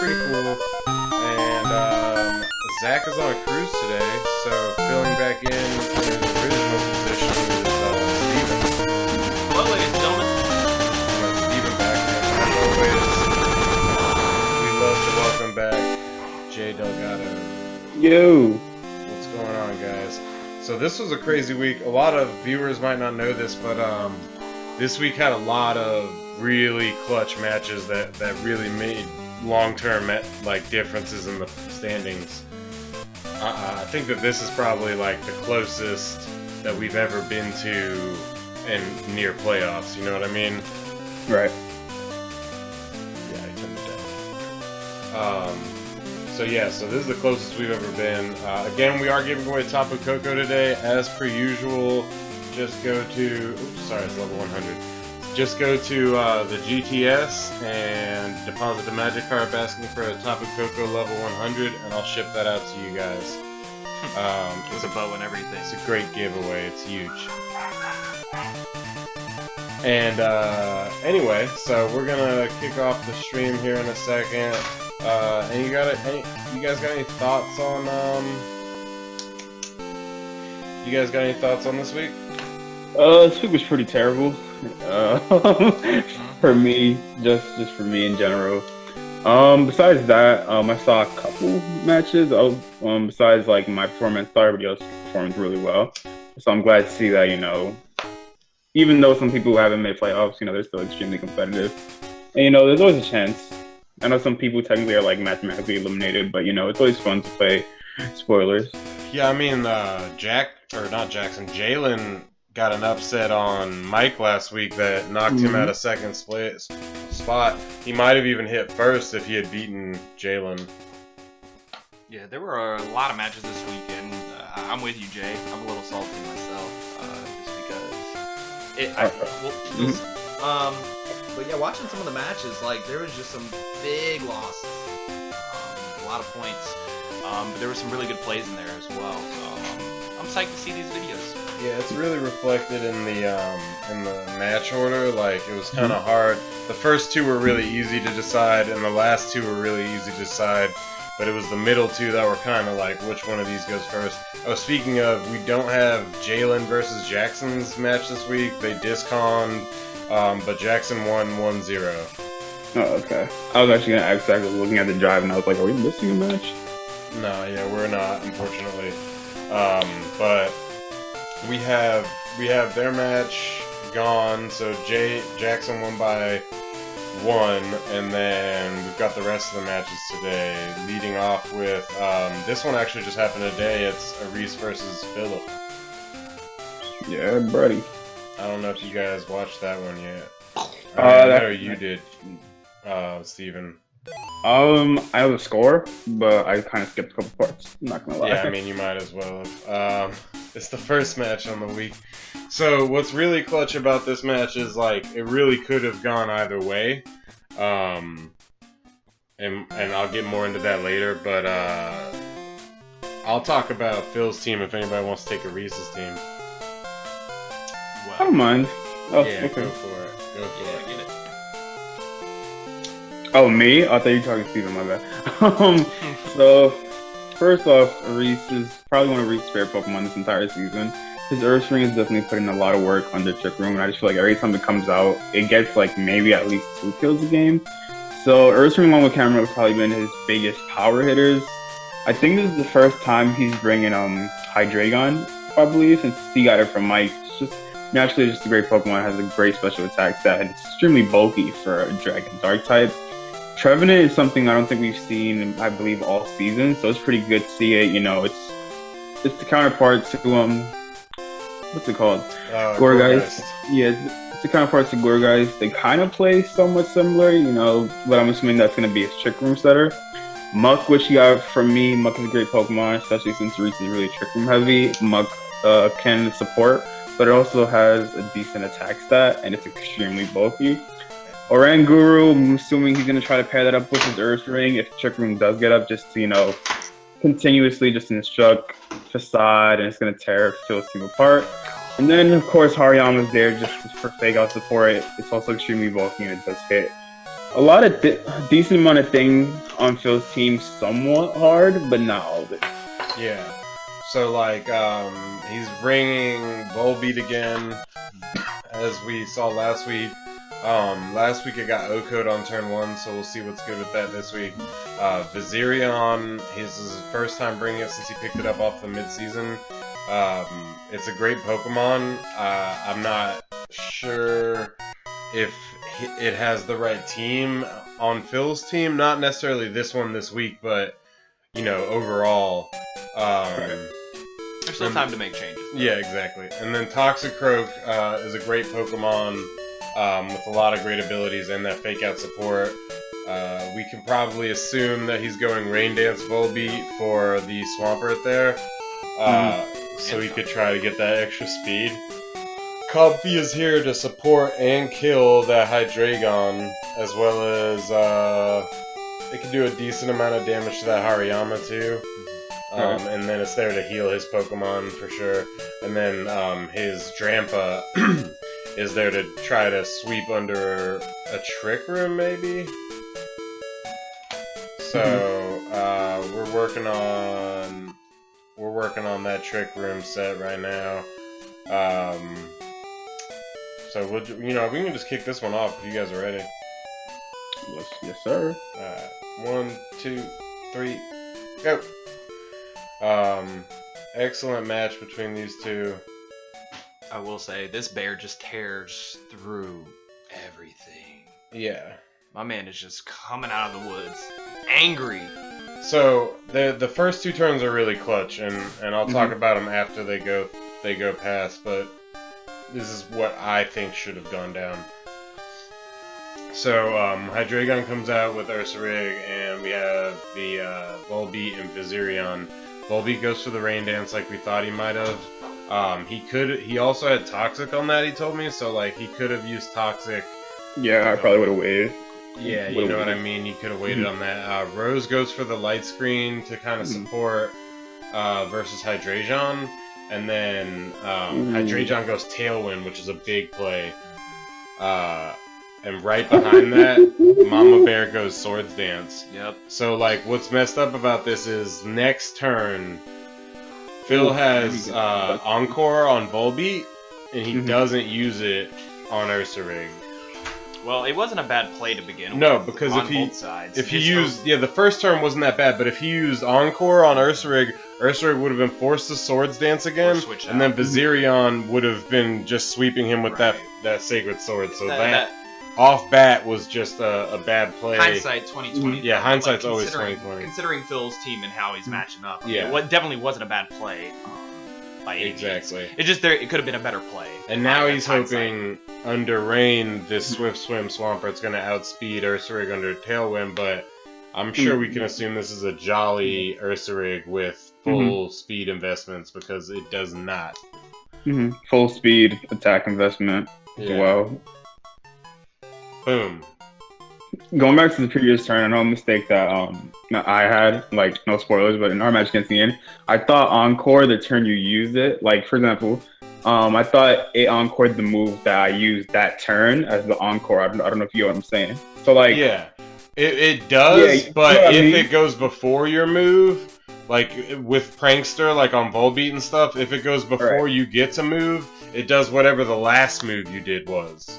pretty cool. And Zach is on a cruise today, so filling back in his original position is Steven. Hello, ladies and gentlemen. Steven back, and as always, we love to welcome back Jay Delgado. Yo! What's going on, guys? So this was a crazy week. A lot of viewers might not know this, but this week had a lot of really clutch matches that really made long-term differences in the standings. I think that this is probably like the closest that we've ever been to in near playoffs. You know what I mean? Right. Yeah, I turned it down. So this is the closest we've ever been. Again, we are giving away Tapu Koko today, as per usual. Just go to, it's level 100. Just go to the GTS and deposit the magic card asking for a Tapu Koko level 100, and I'll ship that out to you guys. It's a bow and everything. It's a great giveaway. It's huge. And anyway, so we're gonna kick off the stream here in a second. And you guys got any thoughts on You guys got any thoughts on this week? This week was pretty terrible. For me, just for me in general. Besides that, I saw a couple matches. Besides like my performance, thought everybody else performed really well. So I'm glad to see that, even though some people haven't made playoffs, they're still extremely competitive. And there's always a chance. I know some people technically are like mathematically eliminated, but it's always fun to play spoilers. Yeah, I mean, Jalen got an upset on Mike last week that knocked him out of second spot. He might have even hit first if he had beaten Jalen. Yeah, there were a lot of matches this weekend. I'm with you, Jay. I'm a little salty myself, just because. But yeah, watching some of the matches, there was just some big losses, a lot of points. But there were some really good plays in there as well. So I'm psyched to see these videos. Yeah, it's really reflected in the match order. It was kind of hard. The first two were really easy to decide, and the last two were really easy to decide. But it was the middle two that were kind of like, which one of these goes first? Oh, speaking of, we don't have Jalen versus Jackson's match this week. They disconned, but Jackson won 1-0. Oh, okay. I was actually gonna ask that. I was looking at the drive, and I was like, "Are we missing a match?" No, yeah, we're not, unfortunately. But we have their match gone. So Jackson won by 1, and then we've got the rest of the matches today. Leading off with this one actually just happened today. It's Reese versus Phillip. Yeah, buddy. I don't know if you guys watched that one yet. I know you did, Steven. I know the score, but I kind of skipped a couple parts. I'm not gonna lie. Yeah, I mean, you might as well. It's the first match on the week. So what's really clutch about this match is it really could have gone either way. And I'll get more into that later, but I'll talk about Phil's team if anybody wants to take a Reese's team. I don't mind. Oh, yeah, okay. Go for it. Go for it. Get it. Oh, me? I thought you were talking to Steven, my bad. So, first off, Reese is probably one of Reese's favorite Pokemon this entire season. His Earthring is definitely putting in a lot of work on the Trick Room, and I just feel like every time it comes out, it gets maybe at least 2 kills a game. So, Earthring along with Cameron have probably been his biggest power hitters. I think this is the first time he's bringing Hydreigon, I believe, since he got it from Mike. It's just naturally just a great Pokemon, has a great special attack stat, and it's extremely bulky for a Dragon Dark type. Trevenant is something I don't think we've seen, I believe, all season, so it's pretty good to see it. It's the counterpart to what's it called? Gourgeist. Yeah, it's the counterpart to Gourgeist. They kind of play somewhat similar, but I'm assuming that's going to be his Trick Room setter. Muck, which you got from me, Muck is a great Pokemon, especially since Reese is really Trick Room heavy. Muck can support, but it also has a decent attack stat, and it's extremely bulky. Oranguru, I'm assuming he's going to try to pair that up with his Earth Ring if Trick Room does get up, just to, continuously just instruct Facade, and it's going to tear Phil's team apart. And then, of course, Hariyama's there just for fake out support. It's also extremely bulky, and it does hit. a lot of decent amount of things on Phil's team, somewhat hard, but not all of it. Yeah. So like, he's bringing Volbeat again, as we saw last week. Last week it got O-Code on turn 1, so we'll see what's good with that this week. Viserion, this is his first time bringing it since he picked it up off the mid-season. It's a great Pokemon. I'm not sure if it has the right team on Phil's team. Not necessarily this one this week, but, you know, overall. There's still time to make changes. Yeah, exactly. And then Toxicroak is a great Pokemon with a lot of great abilities and that fake out support. We can probably assume that he's going Rain Dance Volbeat for the Swampert there, so he could try to get that extra speed. Comfy is here to support and kill that Hydreigon, as well as it can do a decent amount of damage to that Hariyama too. And then it's there to heal his Pokemon for sure. And then his Drampa is there to try to sweep under a Trick Room, maybe? So we're working on that Trick Room set right now. So we'll, we can just kick this one off if you guys are ready. Yes, sir. Alright, 1, 2, 3, go. Excellent match between these two. I will say, this bear just tears through everything. Yeah. My man is just coming out of the woods, angry. So the first 2 turns are really clutch, and I'll talk about them after they go past. But this is what I think should have gone down. So Hydreigon comes out with Ursaring, and we have the Volbeat and Viserion. Volbeat goes for the Rain Dance like we thought he might have. He also had Toxic on that, he told me, so like he could have used Toxic. Yeah, I probably would have waited. Yeah, you know what I mean? You could have waited on that. Rose goes for the Light Screen to kind of support versus Hydreigon. And then Hydreigon goes Tailwind, which is a big play. And right behind that, Mama Bear goes Swords Dance. Yep. So, like, what's messed up about this is next turn, Phil has Encore on Volbeat, and he doesn't use it on Ursaring. Well, it wasn't a bad play to begin with. No, because if he used, the first turn wasn't that bad, but if he used Encore on Ursaring, Ursaring would have been forced to Swords Dance again, and then Viserion would have been just sweeping him with that Sacred Sword. So that off bat was just a bad play. Hindsight 2020. Yeah, hindsight's always 2020. Considering Phil's team and how he's matching up, yeah, it definitely wasn't a bad play. By any means. It just it could have been a better play. And now he's hoping under Rain, this Swift Swim Swampert's going to outspeed Ursaring under Tailwind, but I'm sure we can assume this is a jolly Ursaring with full speed investments, because it does not. Full speed attack investment as well. Boom. Going back to the previous turn, I know a mistake that I had, like, no spoilers, but in our match against the end, I thought Encore, the turn you used it, like, for example, I thought it encored the move that I used that turn as the Encore. I don't know if you know what I'm saying. So, like... Yeah, it does, but if it goes before your move, like, with Prankster, like on Volbeat and stuff, if it goes before you get to move, it does whatever the last move you did was.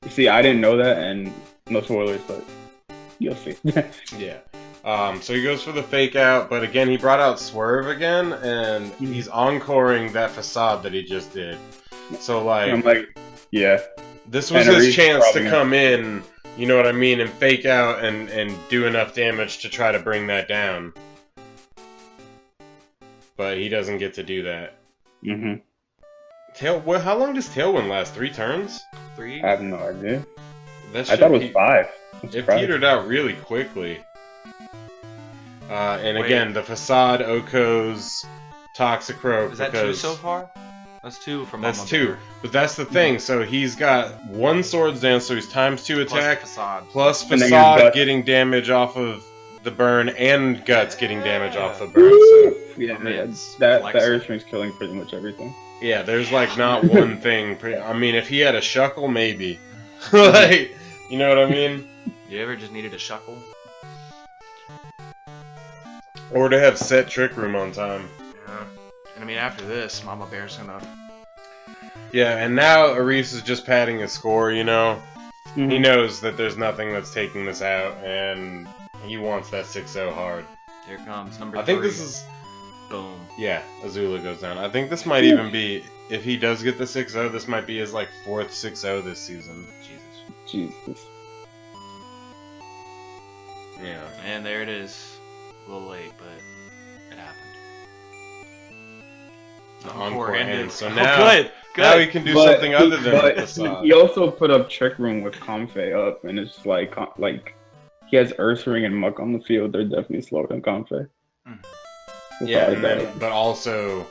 See, I didn't know that, and no spoilers, but you'll see. Yeah. So he goes for the fake out, but again, he brought out Swerve again, and he's encoring that Facade that he just did. So, like... I'm like, yeah. This was his chance to come in, you know what I mean, and fake out and do enough damage to try to bring that down. But he doesn't get to do that. How long does Tailwind last? 3 turns? 3? I have no idea. I thought it was 5. It petered out really quickly. And again, the Facade, Oko's, Toxicroak. Is that 2 so far? That's 2 from Mama That's 2. Bear. But that's the thing. So he's got 1 Swords Dance, so he's +2 attack. Plus Facade getting damage off of the burn, and Guts getting damage off the burn. So. Yeah, that Ursaring's killing pretty much everything. Yeah, there's like not one thing. I mean, if he had a Shuckle, maybe. Like, You know what I mean? You ever just needed a shuckle? Or to have set Trick Room on time. Yeah. And I mean, after this, Mama Bear's gonna... Yeah, and now Aris is just padding his score, you know? Mhm. He knows that there's nothing that's taking this out, and he wants that 6-0 hard. Here comes number 3. I think this is... Boom. Yeah, Azula goes down. I think this might even be... If he does get the 6-0, this might be his, like, 4th 6-0 this season. Jesus. Yeah. And there it is. A little late, but it happened. The encore ended. So Oh, now, good. now he can do something other than but the facade. he also put up Trick Room with Comfey up, and it's like he has Earthring and Muck on the field. They're definitely slower than Comfey. Yeah, and then, but also,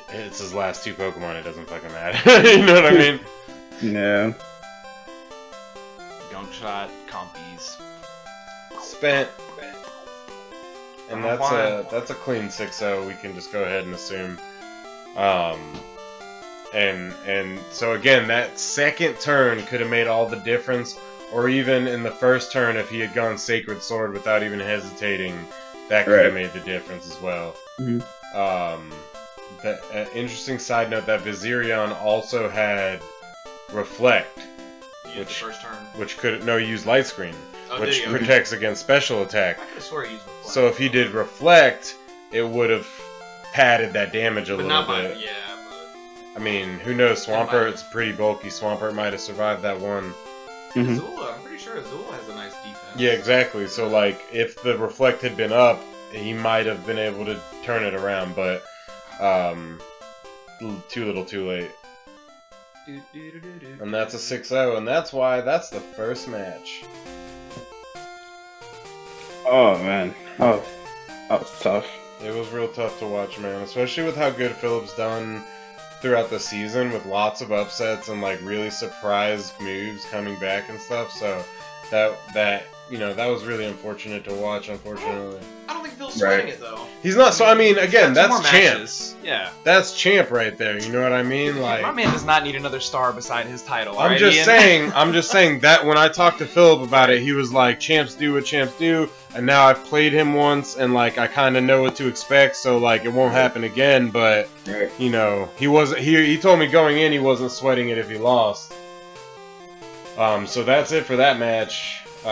it's his last 2 Pokemon. It doesn't fucking matter. You know what I mean? Yeah. Gunk Shot, Compies. Spent. And Oh, that's a clean 6-0. We can just go ahead and assume. And so again, that second turn could have made all the difference, or even in the first turn, if he had gone Sacred Sword without even hesitating, that could have made the difference as well. Mm-hmm. Interesting side note that Viserion also had Reflect, The first turn. which could use Light Screen, Oh, which protects against special attack. I could swear he used Reflect. So if he did Reflect, it would have padded that damage a but little not by, bit. yeah, I mean, who knows? Swampert's pretty bulky. Swampert might have survived that one. but Mhm. Azula, I'm pretty sure Azula has a nice defense. Yeah, exactly. So, like, if the Reflect had been up, he might have been able to turn it around, but too little too late. And that's a 6-0, and that's why that's the first match. Oh man. Oh, that was tough. It was real tough to watch, man, especially with how good Philip's done throughout the season with lots of upsets and like really surprise moves coming back and stuff. So that you know, that was really unfortunate to watch, unfortunately. I don't think Phil's sweating it though. He's not, so I mean, again, He's got 2 more that's champ. matches. Yeah. That's champ right there, you know what I mean? Like, my man does not need another star beside his title. I'm right, just Ian? saying that when I talked to Philip about it, he was like, champs do what champs do, and now I've played him once, and like, I kind of know what to expect, so like, it won't happen again, but, you know, he told me going in he wasn't sweating it if he lost. So that's it for that match. Do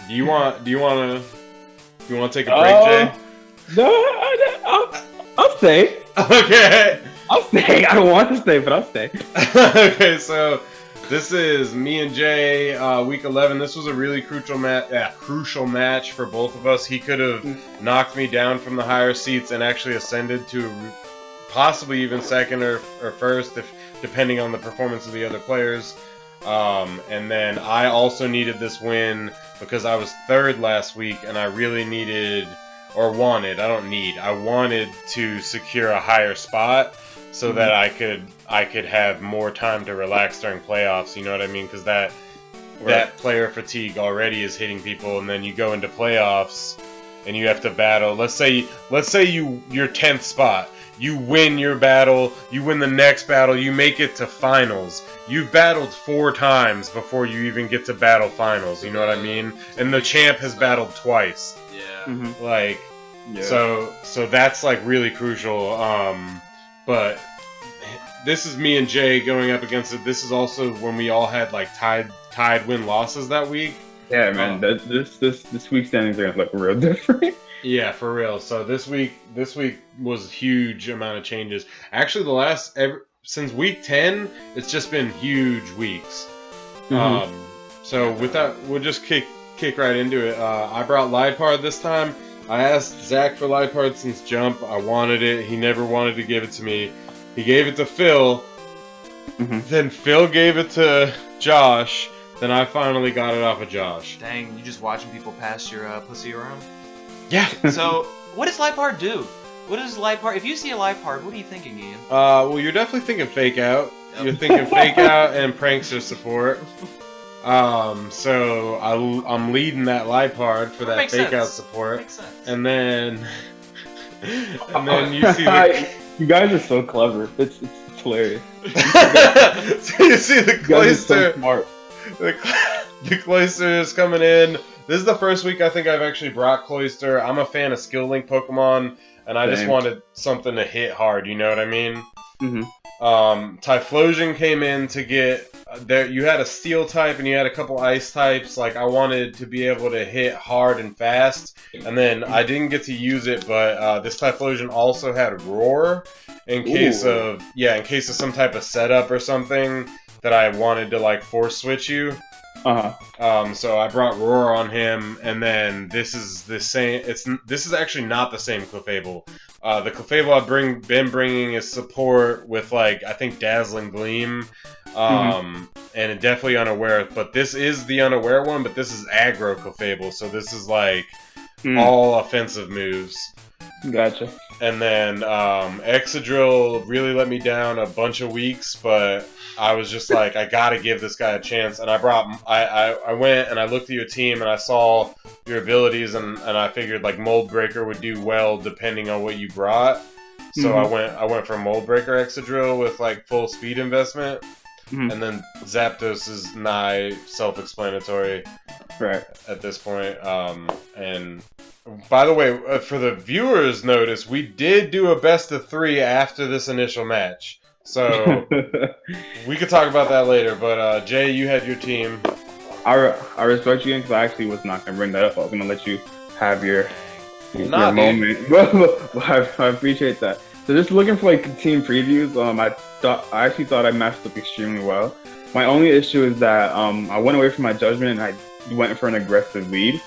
you want to take a break, Jay? No, I'll stay. Okay. I'll stay. I don't want to stay, but I'll stay. Okay, so this is me and Jay, week 11. This was a really crucial match for both of us. He could have knocked me down from the higher seats and actually ascended to possibly even second or first, depending on the performance of the other players. And then I also needed this win because I was third last week, and I really needed, or wanted, I wanted to secure a higher spot so that I could have more time to relax during playoffs, you know what I mean? Because that player fatigue already is hitting people, and then you go into playoffs and you have to battle. Let's say your 10th spot. You win your battle, you win the next battle, you make it to finals. You've battled 4 times before you even get to battle finals, you know what I mean? And the champ has battled twice. Yeah. Like, so that's like really crucial. But this is me and Jay going up against it. This is also when we all had like tied win-losses that week. Yeah, man. This week's standings are gonna look real different. Yeah, for real. So this week was a huge amount of changes. Actually, since week 10, it's just been huge weeks. So with that, we'll just kick right into it. I brought Lipard this time. I asked Zach for Lipard since jump. I wanted it. He never wanted to give it to me. He gave it to Phil. Then Phil gave it to Josh. Then I finally got it off of Josh. Dang, you just watching people pass your pussy around? Yeah. So, what does Lipard do? What does Lipard... If you see a Lipard, what are you thinking, Ian? Well, you're definitely thinking Fake Out. Yep. You're thinking Fake Out and Prankster support. So I'm leading that Lipard for that Fake Out support. Makes sense. And then you see you guys are so clever. It's hilarious. So you see the You guys are so Cloyster. smart. The Cloyster is coming in. This is the first week I think I've actually brought Cloyster. I'm a fan of Skill Link Pokemon, and I just Same. wanted something to hit hard, you know what I mean? Mm-hmm. Typhlosion came in to get... there. You had a Steel type and you had a couple Ice types. Like, I wanted to be able to hit hard and fast, and then I didn't get to use it, but this Typhlosion also had Roar in case of some type of setup or something that I wanted to, like, force switch you. So I brought Roar on him, and then this is the same. This is actually not the same Clefable. The Clefable I've been bringing is support with, like, I think Dazzling Gleam, and definitely Unaware. But this is the Unaware one, but this is aggro Clefable, so this is like all offensive moves. Gotcha. And then Excadrill really let me down a bunch of weeks, but I was just like, I gotta give this guy a chance. And I went and I looked at your team and I saw your abilities, and I figured like Mold Breaker would do well depending on what you brought. So I went for Mold Breaker Excadrill with like full speed investment. And then Zapdos is nigh self-explanatory at this point. And by the way, for the viewers' notice, we did do a best of 3 after this initial match. So we could talk about that later. But Jay, you had your team. I respect you, because I actually was not going to bring that up. I was going to let you have your moment. I appreciate that. So just looking for like team previews, I actually thought I matched up extremely well. My only issue is that I went away from my judgment and I went for an aggressive lead.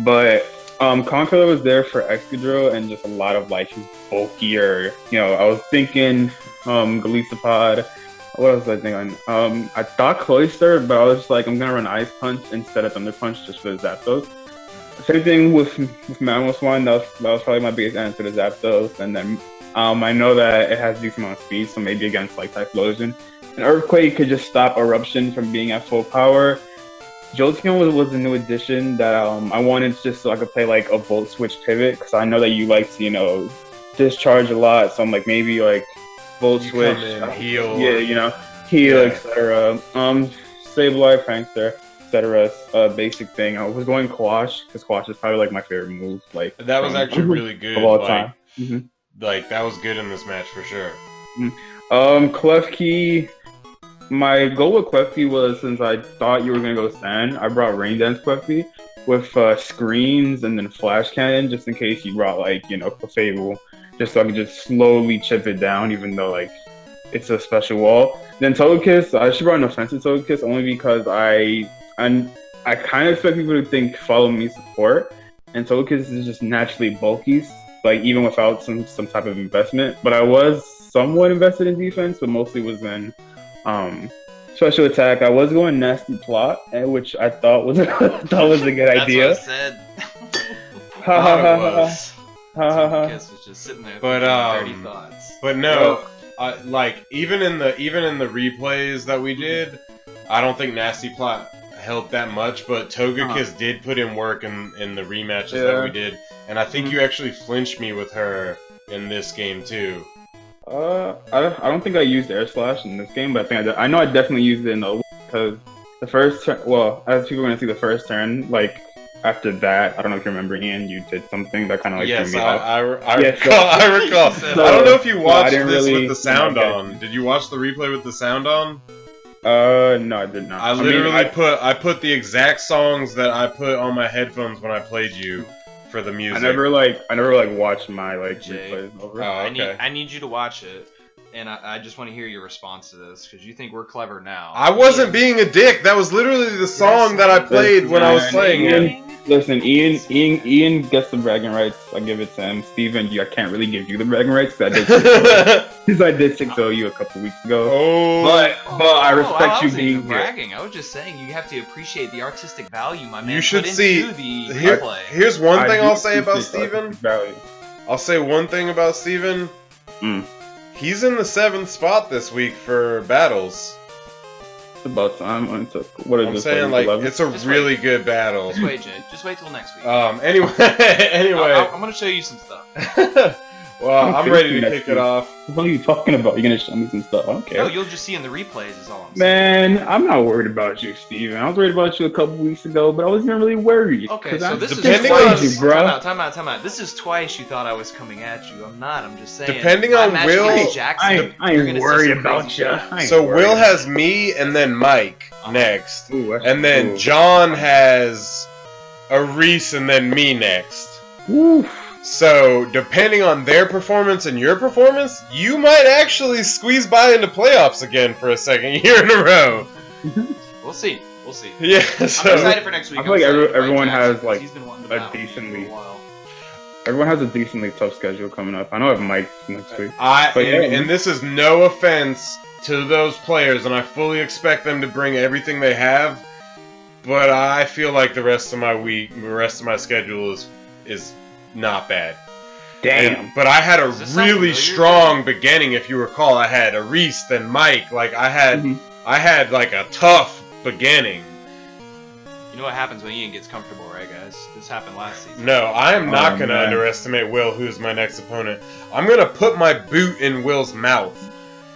But Conkeldurr was there for Excadrill and just a lot of like his bulkier, I was thinking Golisopod. What else was I thinking? I thought Cloyster, but I was just like, I'm gonna run Ice Punch instead of Thunder Punch just for the Zapdos. Same thing with Mamoswine. That was probably my biggest answer to Zapdos. And then I know that it has a decent amount of speed, so maybe against like Typhlosion. An Earthquake could just stop Eruption from being at full power. Jolteon was a new addition that I wanted just so I could play like a Volt Switch Pivot, because I know that you like to, discharge a lot. So I'm like, maybe like Volt Switch, heal. Heal, etc. Sableye, Prankster, etc. Basic thing. I was going Quash, because Quash is probably like my favorite move. Like that was actually really good of all time. Like that was good in this match for sure. Klefki. My goal with Klefki was, since I thought you were gonna go Sand, I brought Rain Dance Klefki with screens and then Flash Cannon, just in case you brought like Clefable, just so I could just slowly chip it down, even though like it's a special wall. Then Togekiss, I actually brought an offensive Togekiss only because I kind of expect people to think Follow Me support, and Togekiss is just naturally bulky, like even without some type of investment. But I was somewhat invested in defense, but mostly was in special attack. I was going Nasty Plot, which I thought was a good idea. That's what I said. Kiss was just sitting there thinking dirty thoughts. But no, like even in the replays that we did, I don't think Nasty Plot helped that much. But Togekiss did put in work in the rematches that we did, and I think you actually flinched me with her in this game too. I don't think I used Air Slash in this game, but I think I did. I know I definitely used it in the, because the first turn, well, as people are going to see the first turn, like, after that, I don't know if you remember, Ian, you did something that kind of like threw me off. I recall. So, I don't know if you watched this really, with the sound on. Did you watch the replay with the sound on? No, I did not. I literally put the exact songs that I put on my headphones when I played you for the music. I never watched my replays over. Oh, okay. I need you to watch it, and I just want to hear your response to this, because you think we're clever now. I wasn't being a dick. That was literally the song that I played when I was playing it. Listen, Ian gets the bragging rights. I give it to him. Steven, I can't really give you the bragging rights because I did 6-0 you a couple weeks ago. Oh, but I respect you being bragging. I was just saying you have to appreciate the artistic value my man you should put see into the replay. Here's one thing I'll say about Steven. I'll say one thing about Steven. He's in the 7th spot this week for battles. It's about time. I'm saying, like, 11? it's a really good battle. Just wait, Jay. Just wait till next week. Anyway. I'm gonna show you some stuff. Well, I'm ready to kick it off. What are you talking about? You're gonna show me some stuff? Okay. No, you'll just see in the replays. Is all I'm saying. Man, I'm not worried about you, Steven. I was worried about you a couple weeks ago, but I wasn't really worried. Okay, so this is depending twice. on- bro. Time out. This is twice you thought I was coming at you. I'm not. I'm just saying. Depending My on match Will- against Jackson, I you're ain't gonna see worried some about crazy you. shit. So Will has me and then Mike next. Ooh, And then John has a Reese and then me next. Oof. So, depending on their performance and your performance, you might actually squeeze by into playoffs again for a second year in a row. We'll see. We'll see. Yeah, I'm so excited for next week. I feel like I'm excited to fight everyone Jackson, has, like, 'cause he's been wanting to a battle me decently- for a while. Everyone has a decently tough schedule coming up. I know I have Mike next week. But and this is no offense to those players, and I fully expect them to bring everything they have, but I feel like the rest of my schedule is not bad. Damn. But I had a Does this sound really familiar? strong beginning, if you recall. I had a Reese, then Mike. Like I Mhm. had like a tough beginning. You know what happens when Ian gets comfortable, right, guys? This happened last season. No, I am not Oh, gonna man. underestimate Will, who's my next opponent. I'm gonna put my boot in Will's mouth.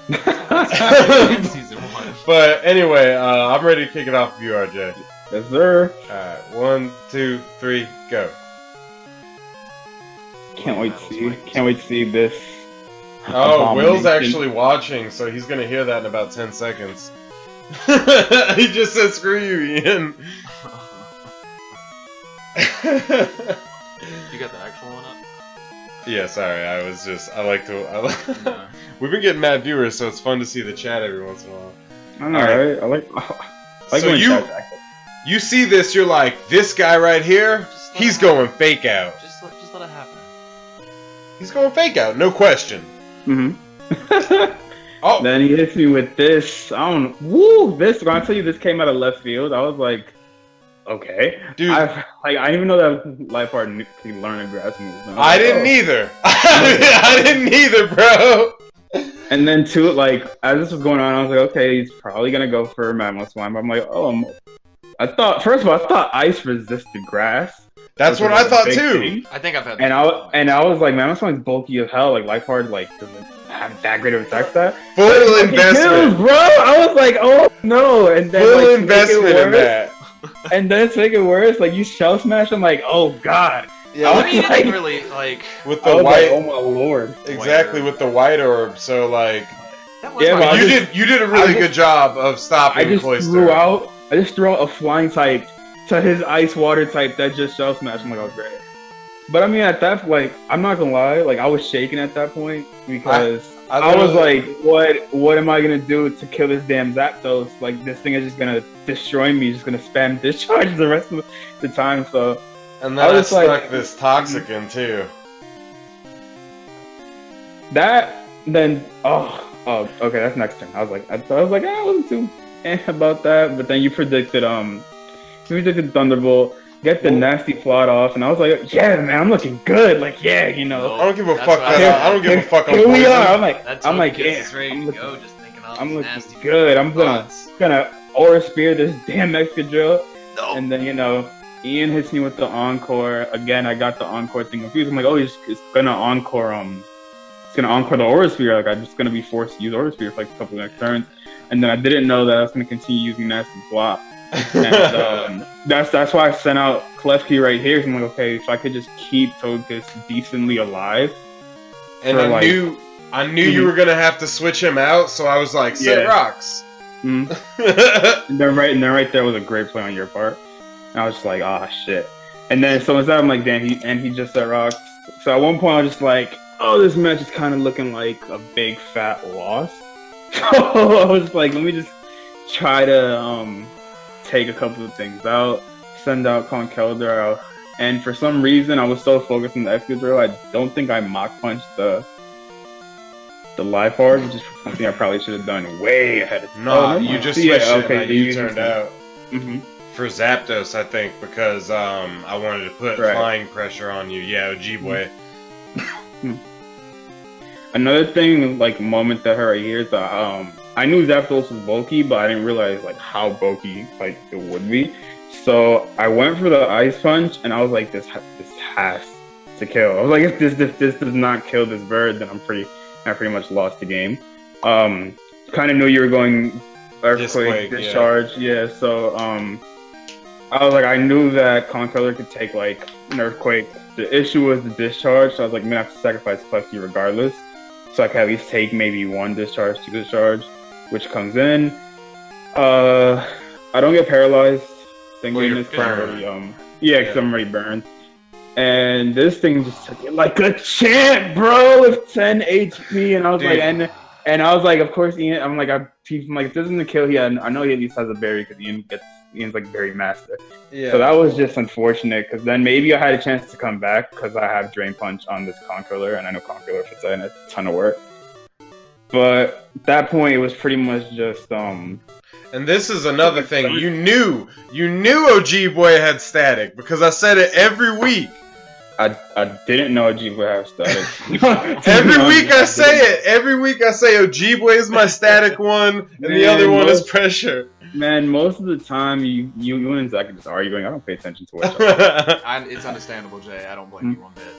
Season 1. But anyway, I'm ready to kick it off with you, RJ. Yes, sir. Alright, 1, 2, 3, go. Can't wait to see this. Oh, Will's abomination. actually watching, so he's gonna hear that in about 10 seconds. He just said, "Screw you, Ian." You got the actual one up? Yeah, sorry. We've been getting mad viewers, so it's fun to see the chat every once in a while. I know, Alright. right? I like So when you- chat's active. You see this, you're like, this guy right here, Just let he's it going fake out. happen. Just let it happen. He's going fake out, no question. Mm-hmm. Oh, Then he hits me with this. I don't. Woo! This. When I tell you this came out of left field, I was like, okay, dude, I didn't even know that life art can learn a grass move. And I was like, didn't oh. either. I didn't either, bro. And then too, like as this was going on, I was like, okay, he's probably gonna go for Mammoth Slime. But I'm like, I thought first of all, I thought ice resisted grass. That's which what was I a thought big too. thing. I think I've had. And I was like, Mammoth Slime's bulky as hell. Like life hard, like doesn't have that great of effects. That Full Fucking investment. kills, bro. I was like, oh no, and then Full like, to make it investment in worse- that. And then to make it worse, like you shell smash. I'm like, oh god. Yeah, I mean, you like- didn't really like. with I the was white, like, oh my lord. exactly, with the white orb. So like, That was Yeah, my but I you just- did a really I just- good job of I stopping just Cloyster. threw out a flying type to his ice water type that just shell smash. I'm like, oh great. But I mean, at that, like, I'm not gonna lie, like I was shaking at that point because I was like, what am I gonna do to kill this damn Zapdos? Like this thing is just gonna destroy me. Just gonna spam discharge the rest of the time. So and then I was stuck like- this toxic in too. that then okay, that's next turn. I was like, I wasn't too about that. But then you predicted Thunderbolt. Get the nasty plot off, and I was like, "Yeah, man, I'm looking good." Like, yeah, you know. I don't give a That's fuck. what I I don't give a fuck. on Here we poison. are. I'm like, That's I'm like, yeah. yeah, Ready I'm to looking, go, just thinking all I'm these looking nasty good. I'm thoughts. gonna aura spear this damn Excadrill, No. and then Ian hits me with the encore again. I got the encore thing confused. I'm like, oh, it's gonna encore it's gonna encore the aura spear. Like I'm just gonna be forced to use aura spear for like a couple of next turns, and then I didn't know that I was gonna continue using nasty flop. And that's why I sent out Klefki right here. So I'm like, okay, if I could just keep Togekiss decently alive. And for, I like- knew you were gonna have to switch him out, so I was like, set Yeah. rocks. Mm. And then right there was a great play on your part. And I was just like, ah, shit. And then so instead I'm like, damn, he just set rocks. So at one point I was just like, oh, this match is kind of looking like a big fat loss. So I was like, let me just try to take a couple of things out, send out Conkeldurr out. And for some reason I was so focused on the Excadrill, I don't think I mock punched the life orb, which is something I probably should have done way ahead of time. Nah, you just switched it and you you turned out. Mm-hmm. For Zapdos, I think, because I wanted to put Right. flying pressure on you. Yeah, Ojibwe. Another thing, like moment that hurt right here is that I knew Zapdos was bulky, but I didn't realize like how bulky like it would be. So I went for the ice punch, and I was like, this has to kill. I was like, if this does not kill this bird, then I pretty much lost the game. Kind of knew you were going earthquake, discharge, yeah. So I was like, I knew that Conkeller could take like an earthquake. The issue was the discharge, so I was like, I'm gonna have to sacrifice Plexi regardless, so I can at least take maybe 1 discharge, 2 discharge, which comes in. I don't get paralyzed. Thank goodness. Yeah, because I'm already burned. And this thing just took it like a champ, bro, with 10 HP, and I was like, and I was like, of course, Ian. I'm like, if this isn't a kill, I know he at least has a berry because Ian's like berry master. Yeah. So that was just unfortunate because then maybe I had a chance to come back because I have Drain Punch on this Conkeller, and I know Conkeller fits in a ton of work. But at that point, it was pretty much just And this is another thing. You knew Ojibwe had static because I said it every week. I didn't know Ojibwe had static. Every week I say it. Every week I say Ojibwe is my static one, and the other one is pressure. Man, most of the time you and Zach are just arguing. I don't pay attention to it. It's understandable, Jay. I don't blame you one bit.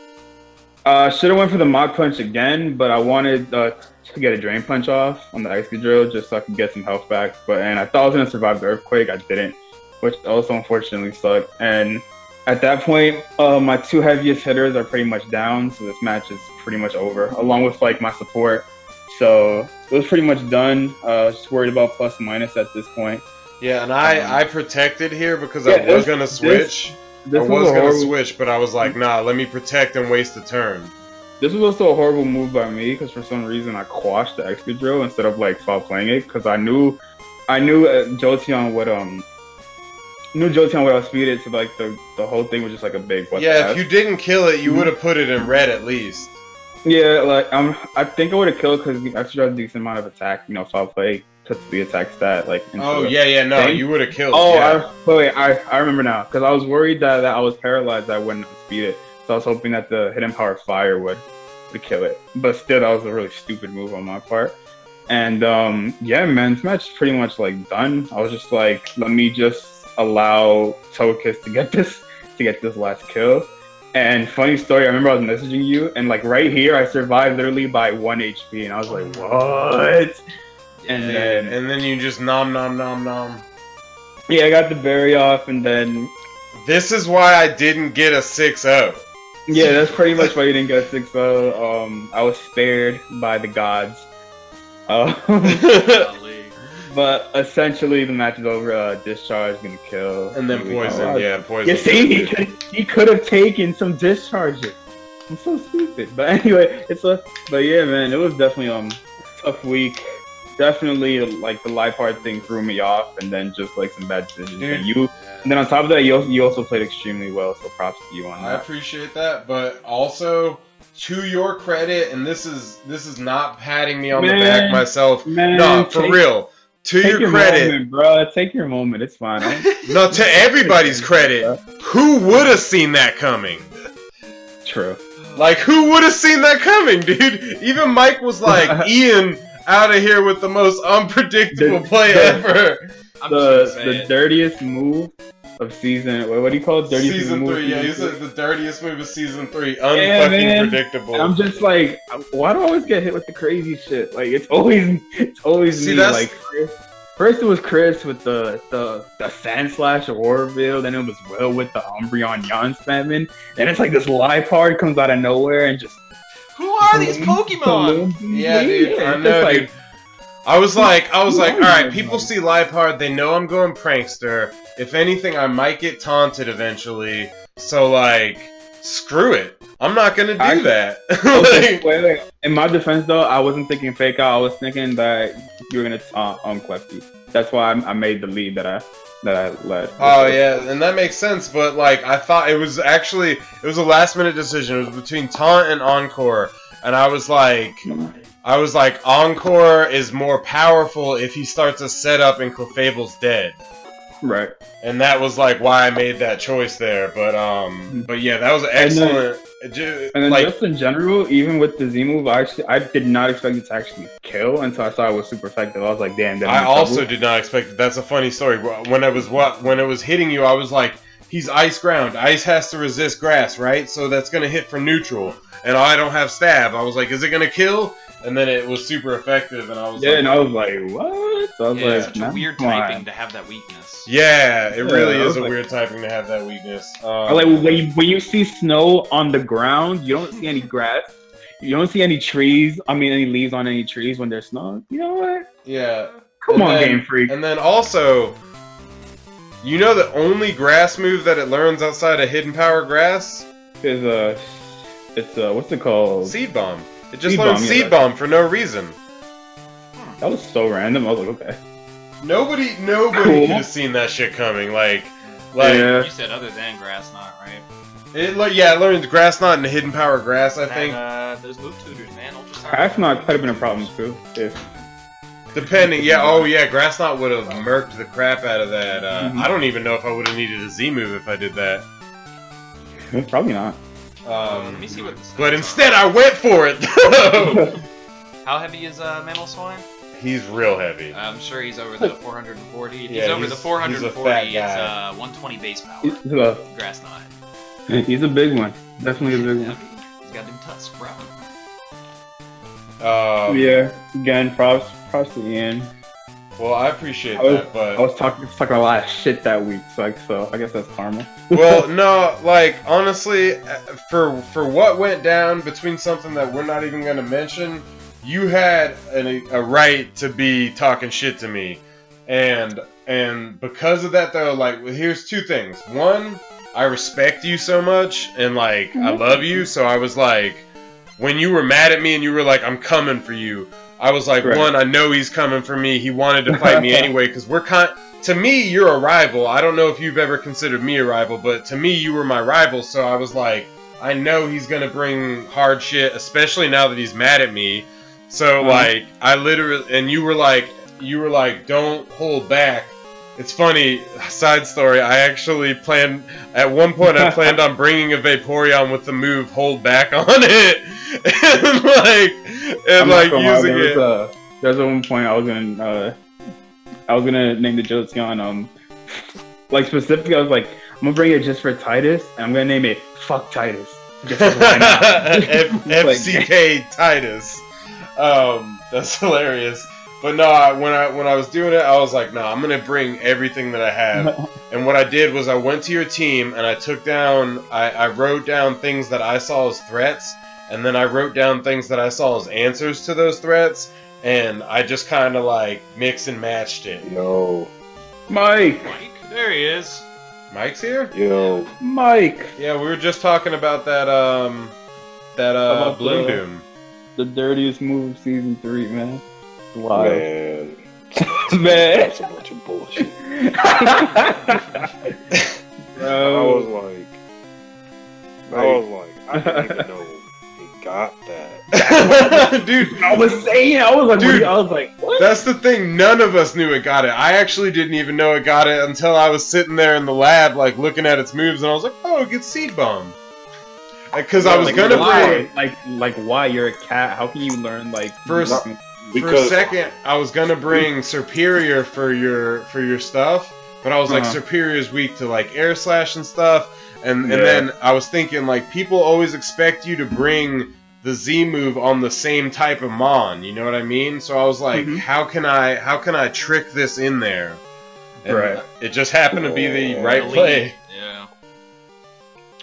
Should have went for the Mach Punch again, but I wanted to get a Drain Punch off on the Excadrill just so I could get some health back. And I thought I was gonna survive the earthquake. I didn't, which also unfortunately sucked. And at that point, my 2 heaviest hitters are pretty much down, so this match is pretty much over, along with like my support. So it was pretty much done. Just worried about plus minus at this point. Yeah, and I protected here because I was gonna switch. I was gonna switch, but I was like, nah, let me protect and waste a turn. This was also a horrible move by me because for some reason I quashed the Excadrill instead of like foul playing it because I knew Jolteon would outspeed it, so like the whole thing was just like a big what. Yeah, if you didn't kill it, you would have put it in red at least. Yeah, like I think I would have killed because the Excadrill has a decent amount of attack. Foul play puts the attack stat like. Oh yeah, no, thing. You would have killed. Oh, yeah. I remember now because I was worried that I was paralyzed. I wouldn't outspeed it, so I was hoping that the Hidden Power Fire would kill it. But still, that was a really stupid move on my part. And yeah, man, this match is pretty much like done. I was just like, let me just allow Togekiss to get this last kill. And funny story, I remember I was messaging you, and like right here, I survived literally by 1 HP, and I was like, what? And then you just nom. Yeah, I got the berry off, and then this is why I didn't get a 6-0. Yeah, that's pretty much why you didn't get a 6-0. I was spared by the gods. But essentially, the match is over. Discharge gonna kill, and then poison. Yeah, poison. You see, he could have taken some discharges. I'm so stupid. But anyway, but yeah, man, it was definitely a tough week. Definitely, like the Liepard thing threw me off, and then just like some bad decisions. And then on top of that, you also played extremely well. So props to you on that. I appreciate that, but also, to your credit, and this is not patting me on the back myself. No, for real. To your credit, moment, bro. Take your moment. It's fine. No, to everybody's credit, who would have seen that coming? True. Like, who would have seen that coming, dude? Even Mike was like, Ian out of here with the most unpredictable play ever. The dirtiest move of season. What do you call it? Dirtiest season move 3. Yeah, he said the dirtiest move of season 3. Unfucking predictable. And I'm just like, why do I always get hit with the crazy shit? Like it's always me. Like first it was Chris with the Sand Slash Aurora Veil, then it was Will with the Umbreon Yon spamming, and it's like this Liepard comes out of nowhere and just. Who are these Pokemon? Yeah, dude. I know, dude. I was like, alright, people see Liepard, they know I'm going prankster. If anything, I might get taunted eventually. So, like, screw it. I'm not gonna do that. Okay, wait. In my defense, though, I wasn't thinking fake out. I was thinking that you were gonna Klefki. That's why I made the lead that I led. Oh, yeah, and that makes sense, but, like, I thought it was a last-minute decision. It was between Taunt and Encore, and I was like, Encore is more powerful if he starts a setup and Clefable's dead. Right. And that was like why I made that choice there. But yeah, that was excellent. And then like, just in general, even with the Z move, I did not expect it to actually kill until I saw it was super effective. I was like, damn. I also did not expect it. That's a funny story. When it was hitting you, I was like, he's ice ground. Ice has to resist grass, right? So that's gonna hit for neutral. And I don't have stab. I was like, is it gonna kill? And then it was super effective, and I was and I was like, what? So I was like, it's such a weird typing to have that weakness. Yeah, it really is a weird typing to have that weakness. Like when you see snow on the ground, you don't see any grass. You don't see any trees. I mean, any leaves on any trees when there's snow. You know what? Yeah. Come on, Game Freak. And then also, you know the only grass move that it learns outside of Hidden Power Grass is what's it called? Seed Bomb. It just learns Seed Bomb for no reason. That was so random. I was like, okay. Nobody could have seen that shit coming. Like you said, other than Grass Knot, right? It learns Grass Knot and Hidden Power Grass. I think. Those move tutors, man. Grass Knot could have been a problem too. Depending, yeah. Grass Knot would have murked the crap out of that. I don't even know if I would have needed a Z move if I did that. Probably not. Let me see what this but instead, I went for it. How heavy is Mammal Swine? He's real heavy. I'm sure he's over the 440. If he's over the 440, it's 120 base power. Grass Knot. He's a big one. Definitely a big one. He's got them tusks, bro. Yeah. Again, props to Ian. Well, I appreciate that, but I was talking a lot of shit that week, so I guess that's karma. Well, no, like honestly, for what went down between something that we're not even gonna mention, you had a right to be talking shit to me, and because of that though, like here's two things. One, I respect you so much, and like I love you, so I was like, when you were mad at me and you were like, I'm coming for you. I was like, one, I know he's coming for me. He wanted to fight me anyway, because to me, you're a rival. I don't know if you've ever considered me a rival, but to me, you were my rival, so I was like, I know he's gonna bring hard shit, especially now that he's mad at me. So, like, I literally, and you were like, don't hold back. It's funny, side story, I actually planned, at one point I planned on bringing a Vaporeon with the move hold back on it, and using it. There's one point I was gonna name the Jolteon, like specifically I was like, I'm gonna bring it just for Titus, and I'm gonna name it Fuck Titus. Just why not? FCK Titus. That's hilarious. But no, when I was doing it, I was like, no, I'm gonna bring everything that I have. And what I did was I went to your team and I wrote down things that I saw as threats, and then I wrote down things that I saw as answers to those threats, and I just kind of like mix and matched it. Yo, Mike, there he is. Mike's here. Yo, Mike. Yeah, we were just talking about that Bloom Doom. The dirtiest move of season 3, man. Wow. Man. Man. That's a bunch of bullshit. Bro. I was like, I didn't even know he got that. Dude, I was like, what? That's the thing, none of us knew it got it. I actually didn't even know it got it until I was sitting there in the lab, like, looking at its moves, and I was like, oh, it gets Seed Bomb. Because I was gonna bring... Like, why? You're a cat. How can you learn, like... For a second, I was gonna bring Superior for your stuff, but I was like, Superior's weak to, like, Air Slash and stuff, and then I was thinking, like, people always expect you to bring the Z move on the same type of Mon, you know what I mean? So I was like, how can I trick this in there? And it just happened to be the right play. Yeah.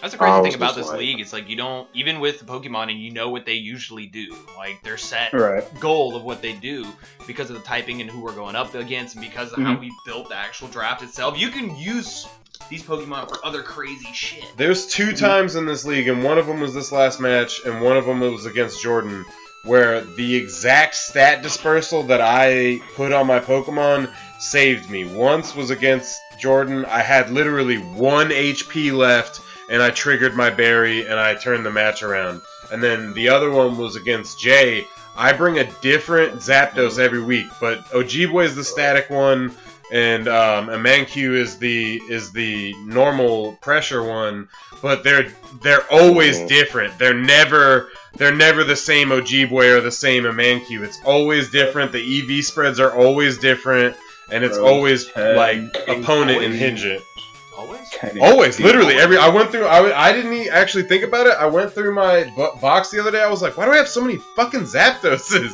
That's the crazy thing about this league. It's like you don't, even with the Pokemon, and you know what they usually do. Like their set goal of what they do because of the typing and who we're going up against, and because of how we built the actual draft itself. You can use these Pokemon for other crazy shit. There's 2 times in this league, and one of them was this last match, and one of them was against Jordan, where the exact stat dispersal that I put on my Pokemon saved me. Once was against Jordan. I had literally 1 HP left, and I triggered my berry, and I turned the match around. And then the other one was against Jay. I bring a different Zapdos every week, but Ojibwe is the static one, and Mankey is the normal pressure one. But they're always different. They're never the same Ojibwe or the same Mankey. It's always different. The EV spreads are always different, and it's always like opponent and hinge it. Always? Always, literally I went through. I didn't actually think about it. I went through my box the other day. I was like, why do I have so many fucking Zapdoses?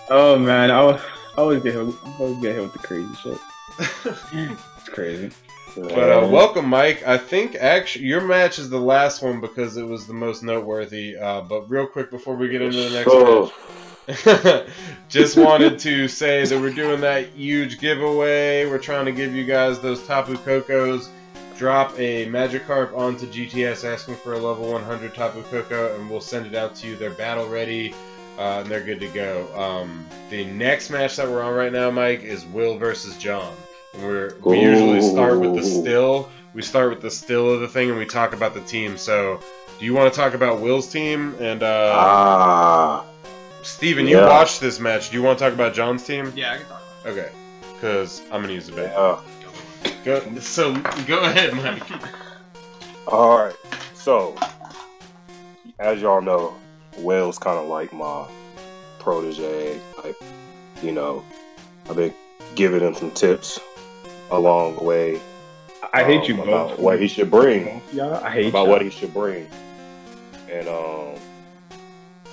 Oh man, I always get hit with the crazy shit. It's crazy. But welcome, Mike. I think actually your match is the last one because it was the most noteworthy. But real quick before we get into the next match. Just wanted to say that we're doing that huge giveaway. We're trying to give you guys those Tapu Kokos. Drop a Magikarp onto GTS asking for a level 100 Tapu Koko, and we'll send it out to you. They're battle ready, and they're good to go. The next match that we're on right now, Mike, is Will versus John. We usually start with the still. We start with the still of the thing, and we talk about the team. So, do you want to talk about Will's team? And Steven, you watched this match. Do you want to talk about John's team? Yeah, I can talk about it. Okay. Because I'm going to use the bait. Go ahead, Mike. Alright. So, as y'all know, Will's kind of like my protege. Like, you know, I've been giving him some tips along the way. I hate you both. About what he should bring. Yeah, I hate about what he should bring. And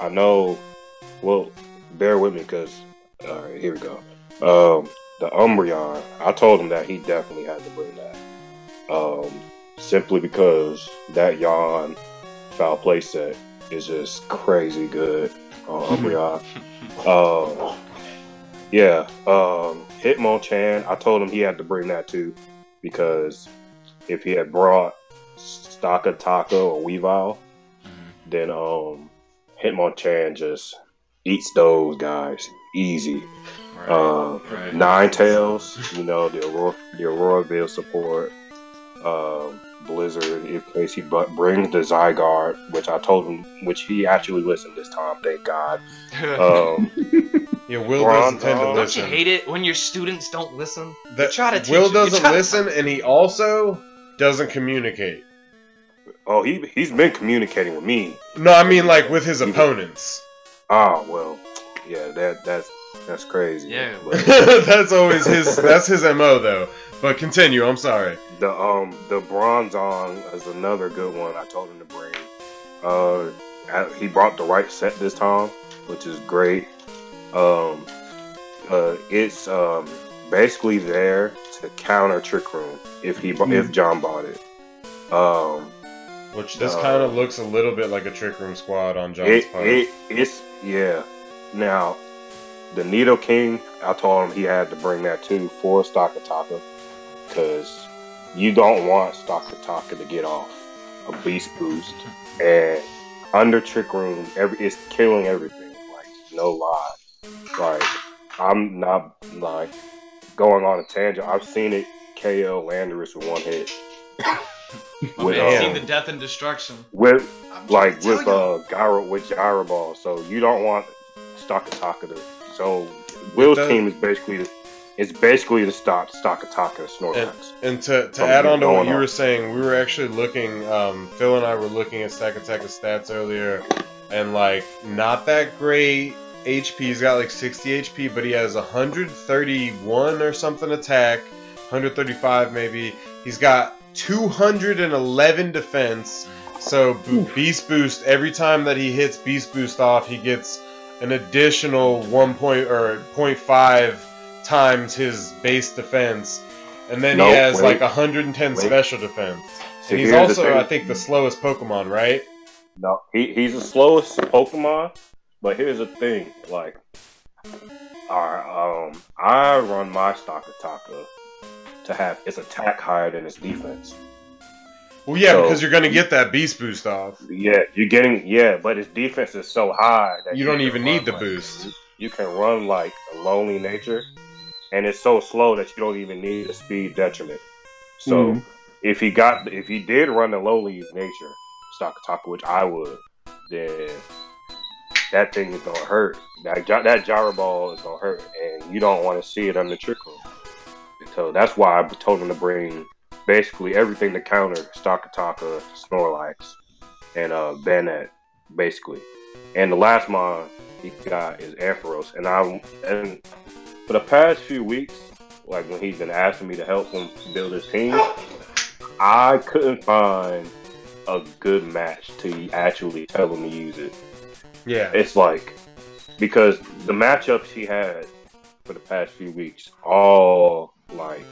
I know. Well, bear with me because, all right, here we go. The Umbreon, I told him that he definitely had to bring that. Simply because that Yawn foul play set is just crazy good on Umbreon. Hitmonchan, I told him he had to bring that too because if he had brought Stakataka or Weavile, then Hitmonchan just eats those guys easy. Right. Ninetales, you know, the Auroraville support. Blizzard, in case he brings the Zygarde, which I told him, which he actually listened this time, thank God. Yeah, Will doesn't tend to listen. Don't you hate it when your students don't listen? Try to teach Will doesn't listen, and he also doesn't communicate. Oh, he's been communicating with me. No, I mean like with his opponents. Oh well, yeah, that's crazy. Yeah, that's always his MO though. But continue. I'm sorry. The Bronzong is another good one. I told him to bring. He brought the right set this time, which is great. It's basically there to counter Trick Room if John bought it. Which this kind of looks a little bit like a Trick Room squad on John's part. Yeah. Now, the Nidoking, I told him he had to bring that too for Stakataka, because you don't want Stakataka to get off a Beast Boost, and under Trick Room, it's killing everything. Like, no lie. Like, I'm not like going on a tangent. I've seen it KO Landorus with one hit. I've seen the death and destruction. With Gyro Ball. So you don't want Stakataka to. So Will's team is basically to stop Stakataka and Snorlax. And to add on to what you were saying, we were actually looking. Phil and I were looking at Stakataka's stats earlier, and like not that great HP. He's got like 60 HP, but he has 131 or something attack, 135 maybe. He's got 211 defense. So Beast Boost, every time that he hits Beast Boost off, he gets an additional 0.5 times his base defense. And then he has like 110 special defense. And he's also, I think, the slowest Pokemon, right? No, he's the slowest Pokemon, but here's the thing, like, I run my Stakataka to have its attack higher than its defense. Well, yeah, because you're going to get that Beast Boost off. Yeah, but its defense is so high that you don't even need the boost. You can run like a lonely nature, and it's so slow that you don't even need a speed detriment. So if he did run the lowly nature Stakataka, which I would, then that thing is gonna hurt. That Gyro Ball is gonna hurt, and you don't want to see it under Trick Room. So that's why I told him to bring basically everything to counter Stakataka, Snorlax, and Banette, basically. And the last mon he got is Ampharos, and for the past few weeks, like when he's been asking me to help him build his team, I couldn't find a good match to actually tell him to use it. Yeah. It's like, because the matchups he had for the past few weeks all like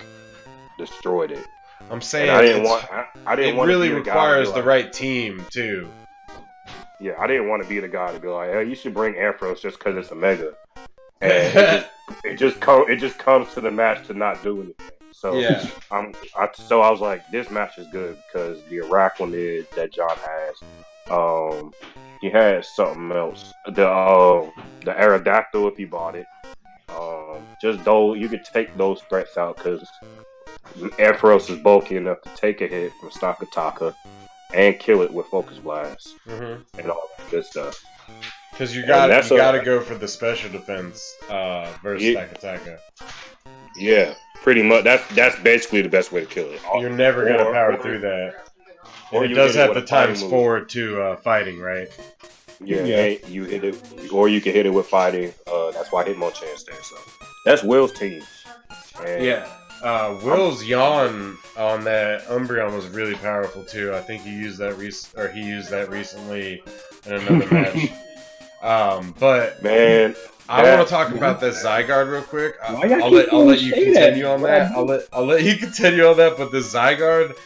destroyed it. I'm saying and I didn't want it really requires the right team too. Yeah, I didn't want to be the guy to be like, hey, you should bring Ampharos just because it's a mega. And it just comes to the match to not do anything. So yeah. I was like, this match is good because the Araquanid that John has, he has something else. The Aerodactyl if he bought it. Just those, you could take those threats out because Ampharos is bulky enough to take a hit from Stakataka and kill it with Focus Blast and all that good stuff. Because you gotta go for the special defense versus Stakataka. Yeah, pretty much. That's basically the best way to kill it. You're never gonna power through that. And it does have the times 4 to fighting, right? Yeah, you hit it, or you can hit it with fighting. That's why Hitmonchan stands. So that's Will's team. And Will's yawn on that Umbreon was really powerful too. I think he used that recently in another match. But man, I want to talk about this Zygarde real quick. I'll let you continue on that. I'll let you continue on that. But the Zygarde,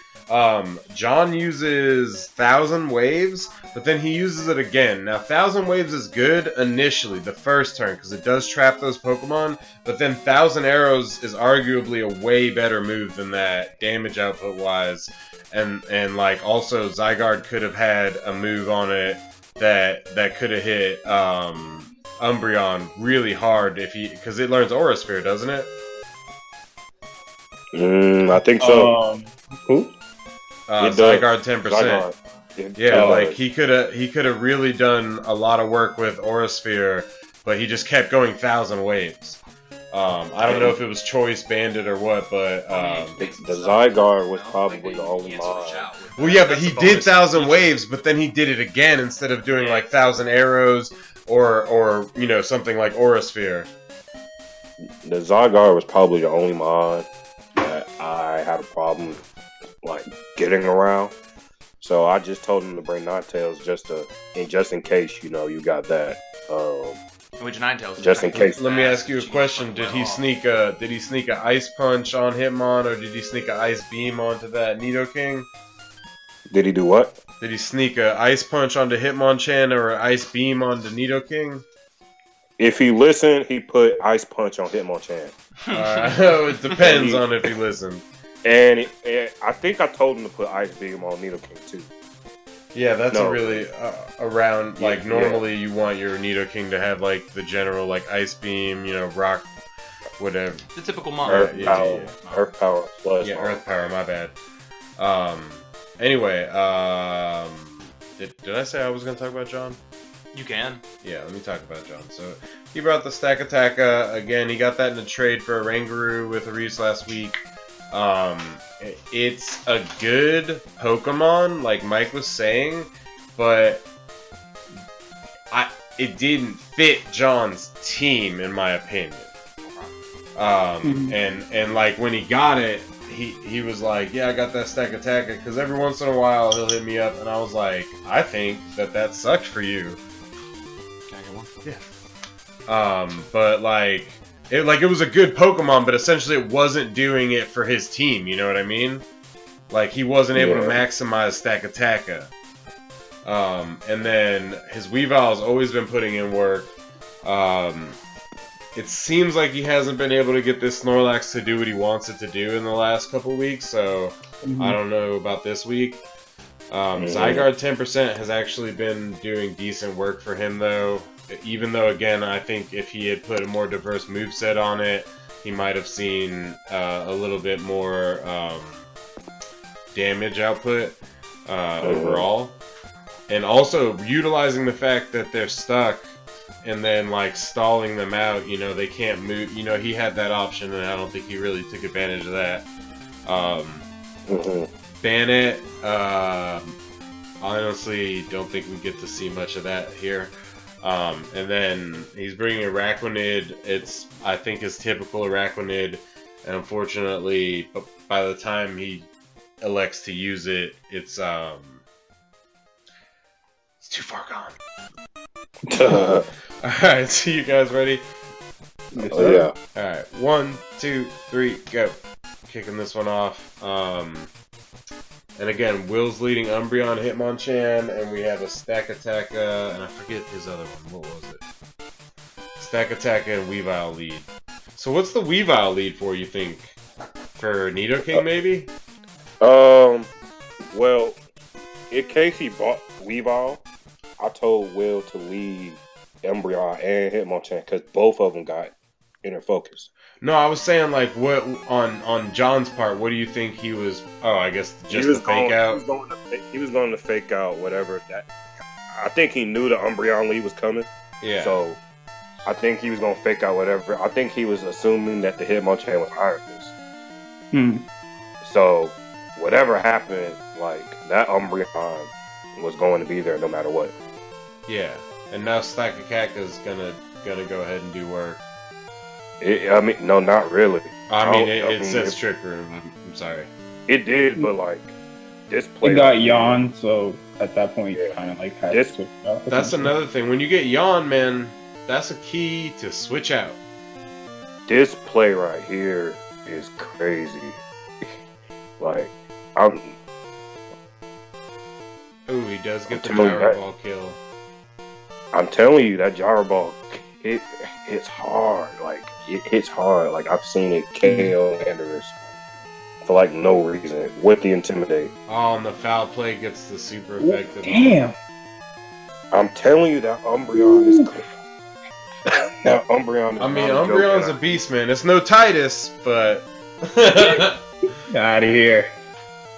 John uses 1,000 waves, but then he uses it again. Now 1,000 waves is good initially, the first turn, because it does trap those Pokemon. But then 1,000 arrows is arguably a way better move than that, damage output wise. And like also Zygarde could have had a move on it that could have hit Umbreon really hard because it learns Aura Sphere, doesn't it? I think so. Who? Zygarde 10%. Zygarde. Yeah, like he could have really done a lot of work with Aura Sphere, but he just kept going 1,000 waves. I don't know if it was choice banded or what, but the Zygarde was probably the only mod. Well, yeah, but he did 1,000 waves, but then he did it again instead of doing like 1,000 arrows or you know, something like Aura Sphere. The Zygarde was probably the only mod that I had a problem like getting around. So I just told him to bring Ninetales just in case, you know, you got that. Which Ninetales? Just in case. Let me ask you a question. Did he sneak a Ice Punch on Hitmon, or did he sneak a Ice Beam onto that Nidoking? Did he do what? Did he sneak a Ice Punch onto Hitmonchan or an Ice Beam onto Nidoking? If he listened, he put Ice Punch on Hitmonchan. It depends on if he listened. And I think I told him to put Ice Beam on Nidoking too. Yeah, that's a really around, like, normally you want your Nidoking to have, like, the general, like, Ice Beam, you know, Rock, whatever. The typical mod. Earth Power. Plus Earth Power, my bad. Anyway, did I say I was going to talk about John? You can. Yeah, let me talk about John. So, he brought the Stakataka. Again, he got that in a trade for a Rangaroo with a Reese last week. It's a good Pokemon, like Mike was saying, but it didn't fit John's team, in my opinion. And like when he got it, he was like, yeah, I got that Stakataka, because every once in a while he'll hit me up, and I was like, I think that sucked for you. Can I get one? Yeah. But like, it was a good Pokemon, but essentially it wasn't doing it for his team, you know what I mean? Like, he wasn't able to maximize Stakataka. And then his Weavile's always been putting in work. It seems like he hasn't been able to get this Snorlax to do what he wants it to do in the last couple weeks, so I don't know about this week. Zygarde 10% has actually been doing decent work for him, though. Even though, again, I think if he had put a more diverse moveset on it, he might have seen a little bit more damage output overall. And also, utilizing the fact that they're stuck and then, like, stalling them out, you know, they can't move. You know, he had that option, and I don't think he really took advantage of that. Ban it. Honestly, don't think we get to see much of that here. And then he's bringing Araquanid. I think his typical Araquanid. and unfortunately, by the time he elects to use it, it's too far gone. Alright, so you guys ready? Oh, yeah. Alright, 1, 2, 3, go. Kicking this one off. And again, Will's leading Umbreon, Hitmonchan, and we have a Stack Attacka, and I forget his other one. What was it? Stack Attacka and Weavile lead. So what's the Weavile lead for, you think? For Nidoking, maybe? Well, in case he bought Weavile, I told Will to lead Umbreon and Hitmonchan because both of them got inner focus. No, I was saying, like, what on John's part, what do you think he was... Oh, I guess just the fake out? He was going to fake out whatever that... I think he knew the Umbreon lead was coming. Yeah. So, I think he was going to fake out whatever. I think he was assuming that the Hitmonchan was Iron Fist. So, whatever happened, like, that Umbreon was going to be there no matter what. Yeah. And now Stack Attacka's gonna go ahead and do work. I mean, no, not really. It says Trick Room. I'm sorry. It did, but like this play. It got Yawn, so at that point, you kind of like had to switch out. That's another thing. When you get Yawn, man, that's a key to switch out. This play right here is crazy. Like, Ooh, he does get the Gyro Ball kill. I'm telling you, that Gyro Ball hits hard. Like, it hits hard. Like, I've seen it KO Landers for, like, no reason with the Intimidate. Oh, and the foul play gets the super effective. Damn! I'm telling you, that Umbreon is crazy. That Umbreon is Umbreon's a beast, man. It's no Titus, but... Get out of here.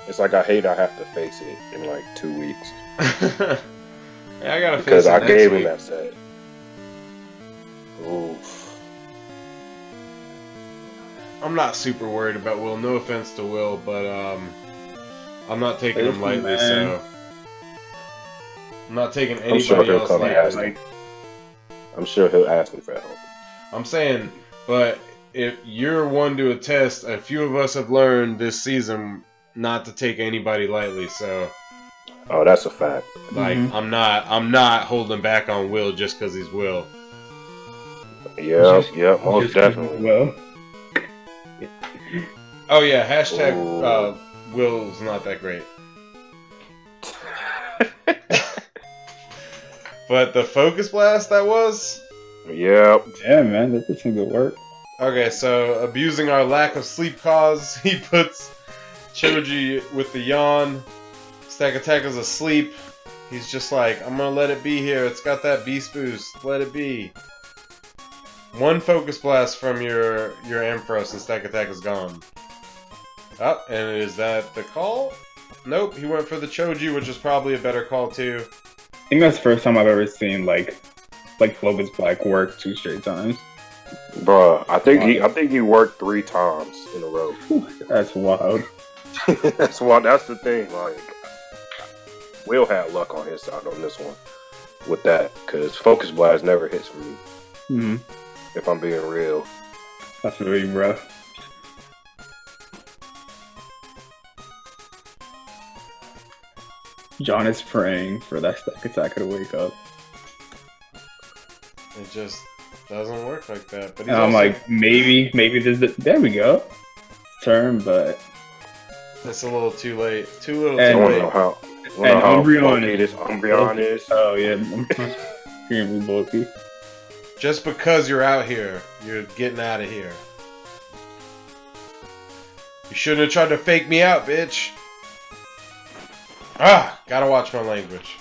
It's like I have to face it in, like, 2 weeks. Yeah, I gotta face because it I next gave week. him that set. Oof. I'm not super worried about Will. No offense to Will, but I'm not taking him lightly. Man. So I'm not taking I'm sure anybody he'll else come and ask lightly. me. I'm sure he'll ask me for help. I'm saying, but if you're one to attest, a few of us have learned this season not to take anybody lightly. So. Oh, that's a fact. Like, I'm not holding back on Will just because he's Will. Yeah, most definitely. Well, Oh yeah, hashtag Will's not that great. But the Focus Blast that was? Yep. yeah, man, that did some good work. Okay, so abusing our lack of sleep cause, he puts Choji with the yawn. Stack Attacker's asleep. He's just like, I'm gonna let it be here. It's got that beast boost. Let it be. One Focus Blast from your Ampharos and Stack Attacker's gone. Oh, and is that the call? Nope, he went for the Choji, which is probably a better call too. I think that's the first time I've ever seen like Focus Black work 2 straight times. Bruh, I think he worked 3 times in a row. That's wild. That's the thing. Like, Will had luck on his side on this one with that, because Focus Blast never hits for me. If I'm being real. That's really rough. John is praying for that Stack Attacker to wake up. It just doesn't work like that. But he's And I'm like, maybe there we go. Turn, but it's a little too late. Too little And- too I late. don't know how. And Umbreon funky this Umbreon is. Oh yeah, I'm extremely bulky. Just because you're out here, you're getting out of here. You shouldn't have tried to fake me out, bitch. Ah, gotta watch my language.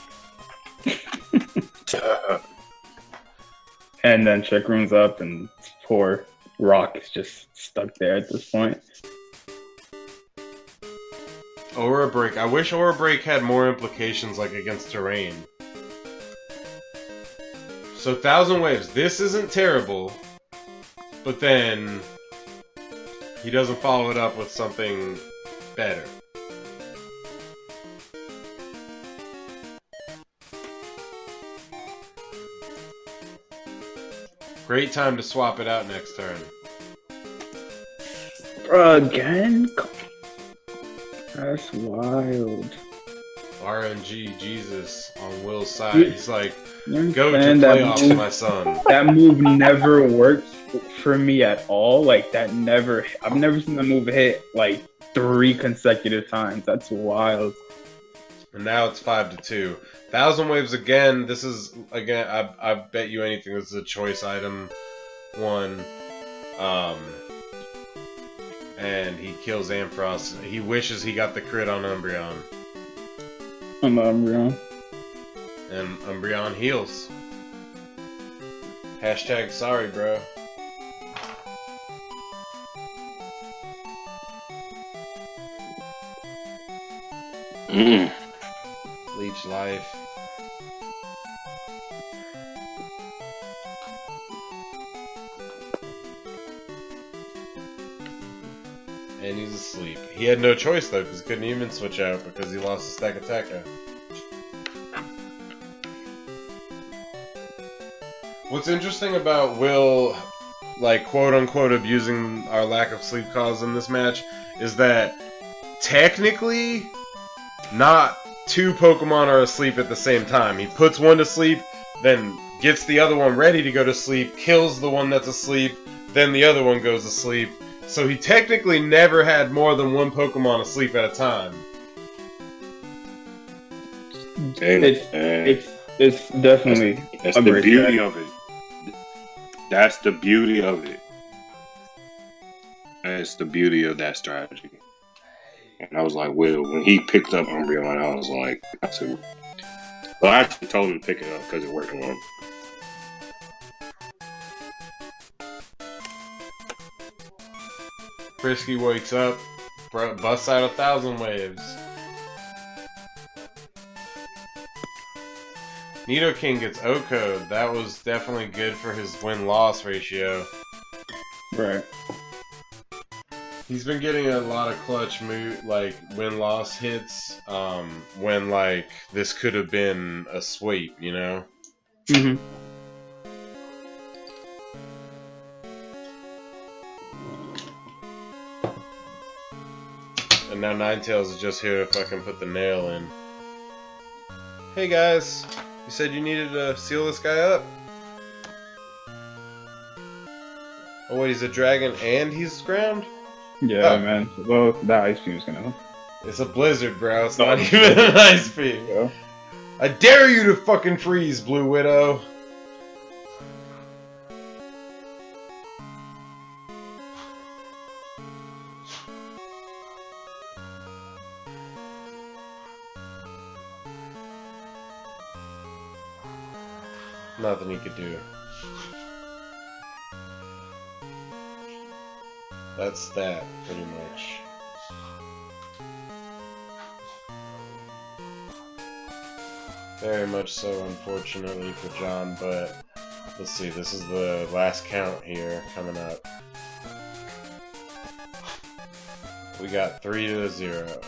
And then Trick Room's up, and poor Rock is just stuck there at this point. Aura Break. I wish Aura Break had more implications, like against terrain. So 1,000 Waves. This isn't terrible, but then he doesn't follow it up with something better. Great time to swap it out next turn. Again? That's wild. RNG Jesus on Will's side. He's like, go to And playoffs, my son. that move never worked for me at all. Like that never. I've never seen the move hit like 3 consecutive times. That's wild. And now it's 5-2. 1,000 waves again. This is again. I bet you anything. This is a choice item one. And he kills Ampharos. He wishes he got the crit on Umbreon. I'm Umbreon. And Umbreon heals. Hashtag sorry, bro. Leech life. And he's asleep. He had no choice though, because he couldn't even switch out because he lost a stack of Tekka. What's interesting about Will, like, quote-unquote abusing our lack of sleep cause in this match, is that technically not 2 Pokemon are asleep at the same time. He puts one to sleep, then gets the other one ready to go to sleep, kills the one that's asleep, then the other one goes to sleep. So he technically never had more than 1 Pokemon asleep at a time. It's definitely that's the beauty of it. That's the beauty of it. That's the beauty of that strategy. And I was like, Will, when he picked up Umbreon, I was like, well, I actually told him to pick it up because it worked on him. Frisky wakes up, busts out 1,000 waves. Nidoking gets O-Code. That was definitely good for his win-loss ratio. right. He's been getting a lot of clutch win-loss hits, when, like, this could have been a sweep, you know? Mm-hmm. And now Ninetales is just here to fucking put the nail in. Hey guys, you said you needed to seal this guy up? Oh wait, he's a dragon and he's ground? Yeah, Oh. man. Well, that ice beam is gonna. It's a blizzard, bro. It's not even an ice beam. Go. I dare you to fucking freeze, Blue Widow. Nothing he could do. That's that, pretty much. Very much so, unfortunately, for John, but let's see, this is the last count here, coming up. We got 3-0.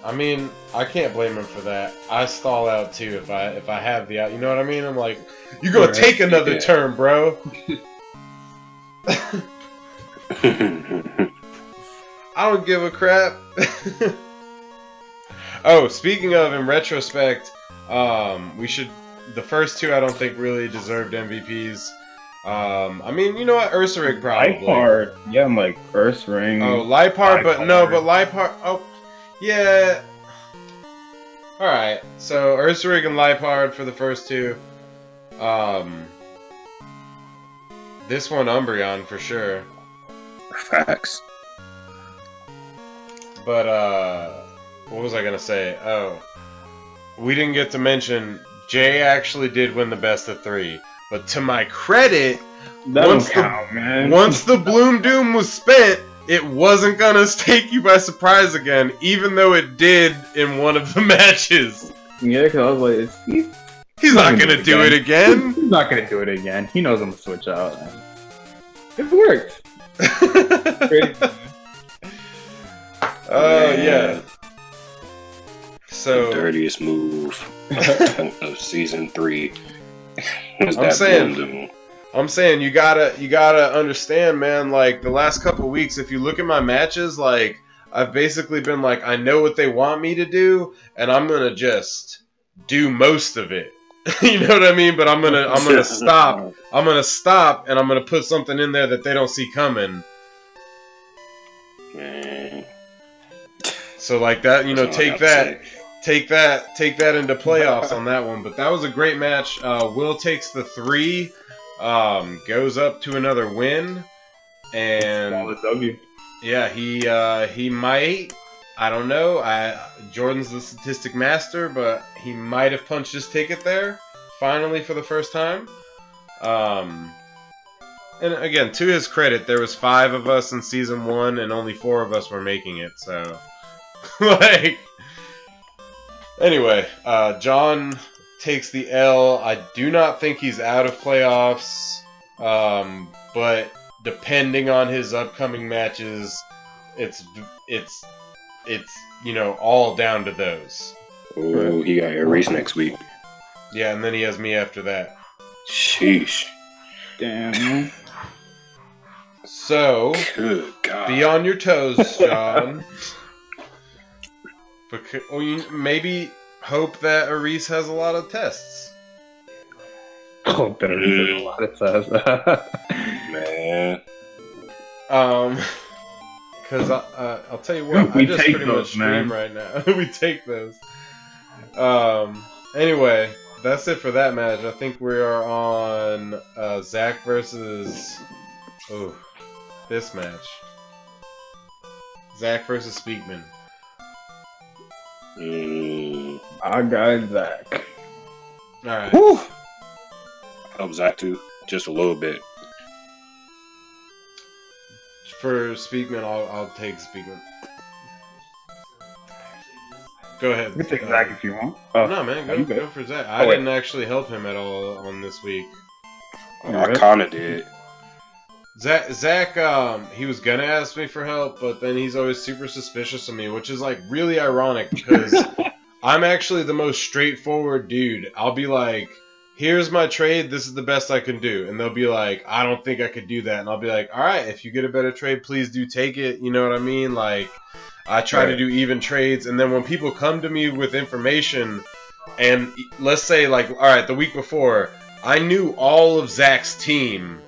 I mean, I can't blame him for that. I stall out too if I have the out. You know what I mean? I'm like, you gonna take another turn, bro. I don't give a crap. Oh, speaking of, in retrospect, we should. The first 2 I don't think really deserved MVPs. I mean, you know what? Ursaring probably. Liepard. Yeah, I'm like Ursaring. Oh, Liepard, but no, but Liepard. Oh. Yeah. Alright, so Ursaring and Liepard for the first 2. This one Umbreon for sure. Facts. But, what was I gonna say? Oh. We didn't get to mention, Jay actually did win the best of 3. But to my credit, that don't count, man. Once the Bloom Doom was spent, it wasn't gonna take you by surprise again, even though it did in one of the matches. Yeah, because I was like, he's not gonna do it again. He's not gonna do it again. He knows I'm gonna switch out. It worked. Oh, yeah. So The dirtiest move of season 3. I'm saying, I'm saying you gotta understand, man. Like the last couple weeks, if you look at my matches, like I've basically been like, I know what they want me to do, and I'm gonna just do most of it. You know what I mean? But I'm gonna stop. I'm gonna stop, and I'm gonna put something in there that they don't see coming. Man. So like that, you know, That's all I take got to that. say. Take that into playoffs on that one. But that was a great match. Will takes the 3, goes up to another win, and Smallest W. yeah, he might. I don't know. Jordan's the statistic master, but he might have punched his ticket there finally for the first time. And again, to his credit, there was 5 of us in season 1, and only 4 of us were making it. So, like. Anyway, John takes the L. I do not think he's out of playoffs, but depending on his upcoming matches, it's you know, all down to those. Oh, he got Aries next week. Yeah, and then he has me after that. Sheesh. Damn. So, Good God. be on your toes, John. Maybe hope that Aris has a lot of tests. Oh, better reason a lot of times. Man. Because I'll tell you what, We I just take pretty those, much stream man. right now. We take those. Anyway, that's it for that match. I think we are on Zach versus this match. Zach versus Speakman. I got Zach. Alright. Whew. Help Zach too, just a little bit. For Speakman, I'll take Speakman. Go ahead. You can take Zach if you want. Oh, No, man, you go good. for Zach. I wait. didn't actually help him at all on this week. I Alright. kind of did. Zach, he was gonna ask me for help, but then he's always super suspicious of me, which is like really ironic because I'm actually the most straightforward dude. I'll be like, here's my trade, this is the best I can do. And they'll be like, I don't think I could do that. And I'll be like, alright, if you get a better trade, please do take it. You know what I mean? Like, I try to do even trades. And then when people come to me with information, and let's say, like, alright, the week before, I knew all of Zach's team,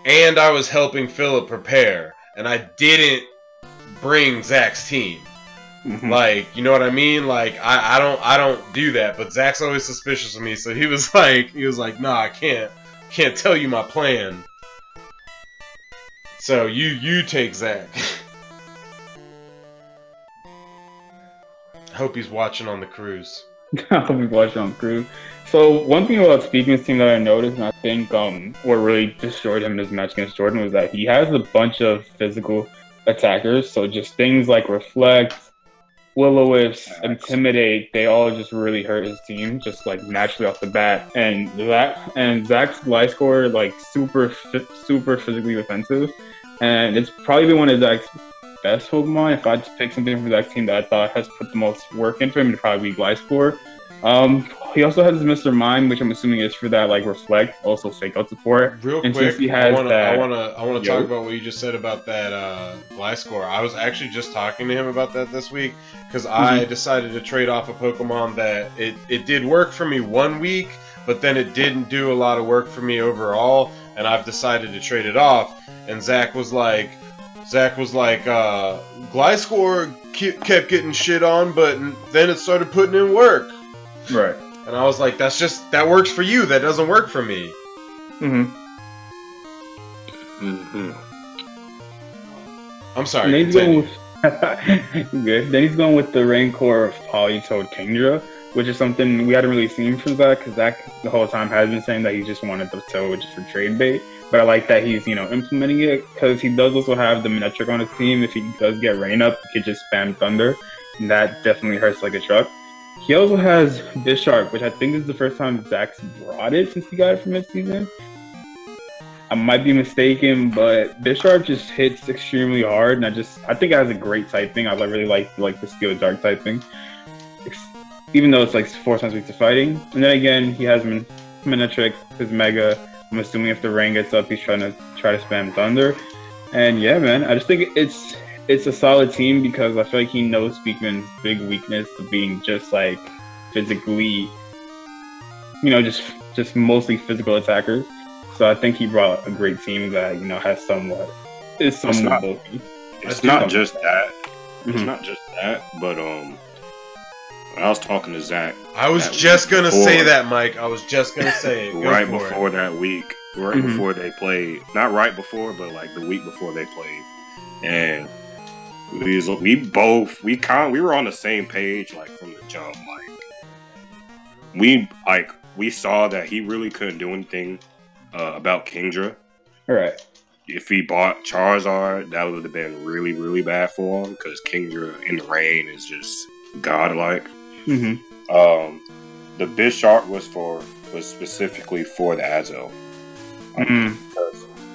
and I was helping Philip prepare, and I didn't bring Zach's team. Mhm. Like, you know what I mean? Like, I don't do that, but Zach's always suspicious of me, so he was like, nah, I can't tell you my plan. So you take Zach. I hope he's watching on the cruise. I'll be watching on crew. So one thing about Speakman's team that I noticed, and I think what really destroyed him in his match against Jordan, was that he has a bunch of physical attackers. So just things like Reflect, Will-O-Wisp, Intimidate, they all just really hurt his team, just like naturally off the bat. And Zach's glide score, like super physically defensive, and it's probably been one of Zach's best Pokemon. If I had to pick something from Zach's team that I thought has put the most work into him, it'd probably be glide score. He also has Mr. Mime, which I'm assuming is for that like Reflect, also fake out support. Real And quick, since he has I wanna Yo. talk about what you just said about that Gliscor. I was actually just talking to him about that this week because I decided to trade off a Pokemon that it did work for me one week, but then it didn't do a lot of work for me overall, and I've decided to trade it off. And Zach was like, Gliscor kept getting shit on, but then it started putting in work. Right. And I was like, that works for you. That doesn't work for me. I'm sorry. And then he's going Continue. with good. Then he's going with the Rancor of Polytoad Kingdra, which is something we hadn't really seen from Zach, because Zach the whole time has been saying that he just wanted the Toad just for trade bait. But I like that he's, implementing it, because he does also have the Manectric on his team. If he does get Rain Up, he could just spam Thunder, and that definitely hurts like a truck. He also has Bisharp, which I think is the first time Zach's brought it since he got it from mid-season. I might be mistaken, but Bisharp just hits extremely hard, and I think it has a great typing. I really like the Steel Dark typing, even though it's like 4 times weak to fighting. And then again, he has Manectric, his Mega, I'm assuming if the rain gets up, he's try to spam Thunder. And yeah, man, I just think it's a solid team because I feel like he knows Speakman's big weakness of being just like physically, just mostly physical attackers. So I think he brought a great team that has is somewhat bulky. It's not just that. It's not just that, but when I was talking to Zach, I was just gonna say that, Mike. I was just gonna say it. Right before that week, before they played, not right before, but like the week before they played, and we were on the same page like from the jump. We saw that he really couldn't do anything about Kingdra. All right. If he bought Charizard, that would have been really, really bad for him because Kingdra in the rain is just godlike. Mm-hmm. The Bisharp was specifically for the Azel.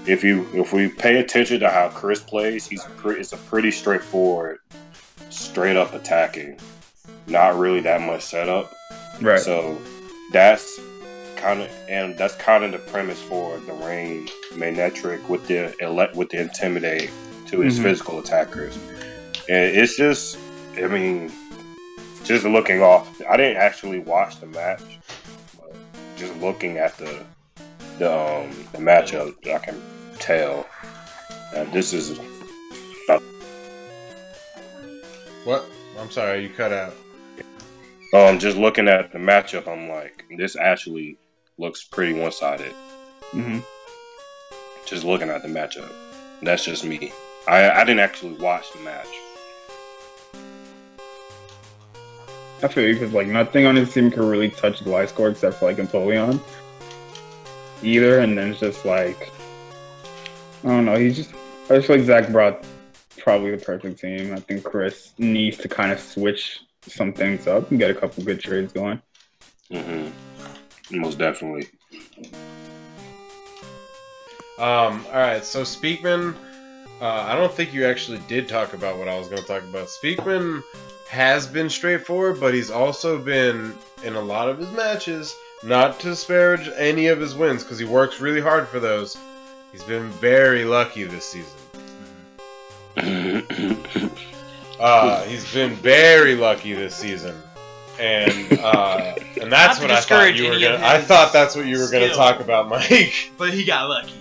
If we pay attention to how Chris plays, it's a pretty straightforward, straight up attacking, not really that much setup. Right. So that's kind of the premise for the rain Manetric with the intimidate to his physical attackers, and it's just, I mean, just looking off. I didn't actually watch the match, but just looking at the matchup, I can tell that this is. What? I'm sorry, you cut out. Just looking at the matchup, I'm like, this actually looks pretty one-sided. Just looking at the matchup. That's just me. I didn't actually watch the match. I feel you, because like nothing on his team can really touch Gliscor except for like Empoleon either, and then it's just like, I don't know, I just feel like Zach brought probably the perfect team. I think Chris needs to kind of switch some things up and get a couple good trades going. Most definitely. Alright, so Speakman, I don't think you actually did talk about what I was going to talk about. Speakman has been straightforward, but he's also been, in a lot of his matches, not to disparage any of his wins, because he works really hard for those. He's been very lucky this season. He's been very lucky this season. And that's what I thought you were gonna. I thought that's what you were gonna talk about, Mike. But he got lucky.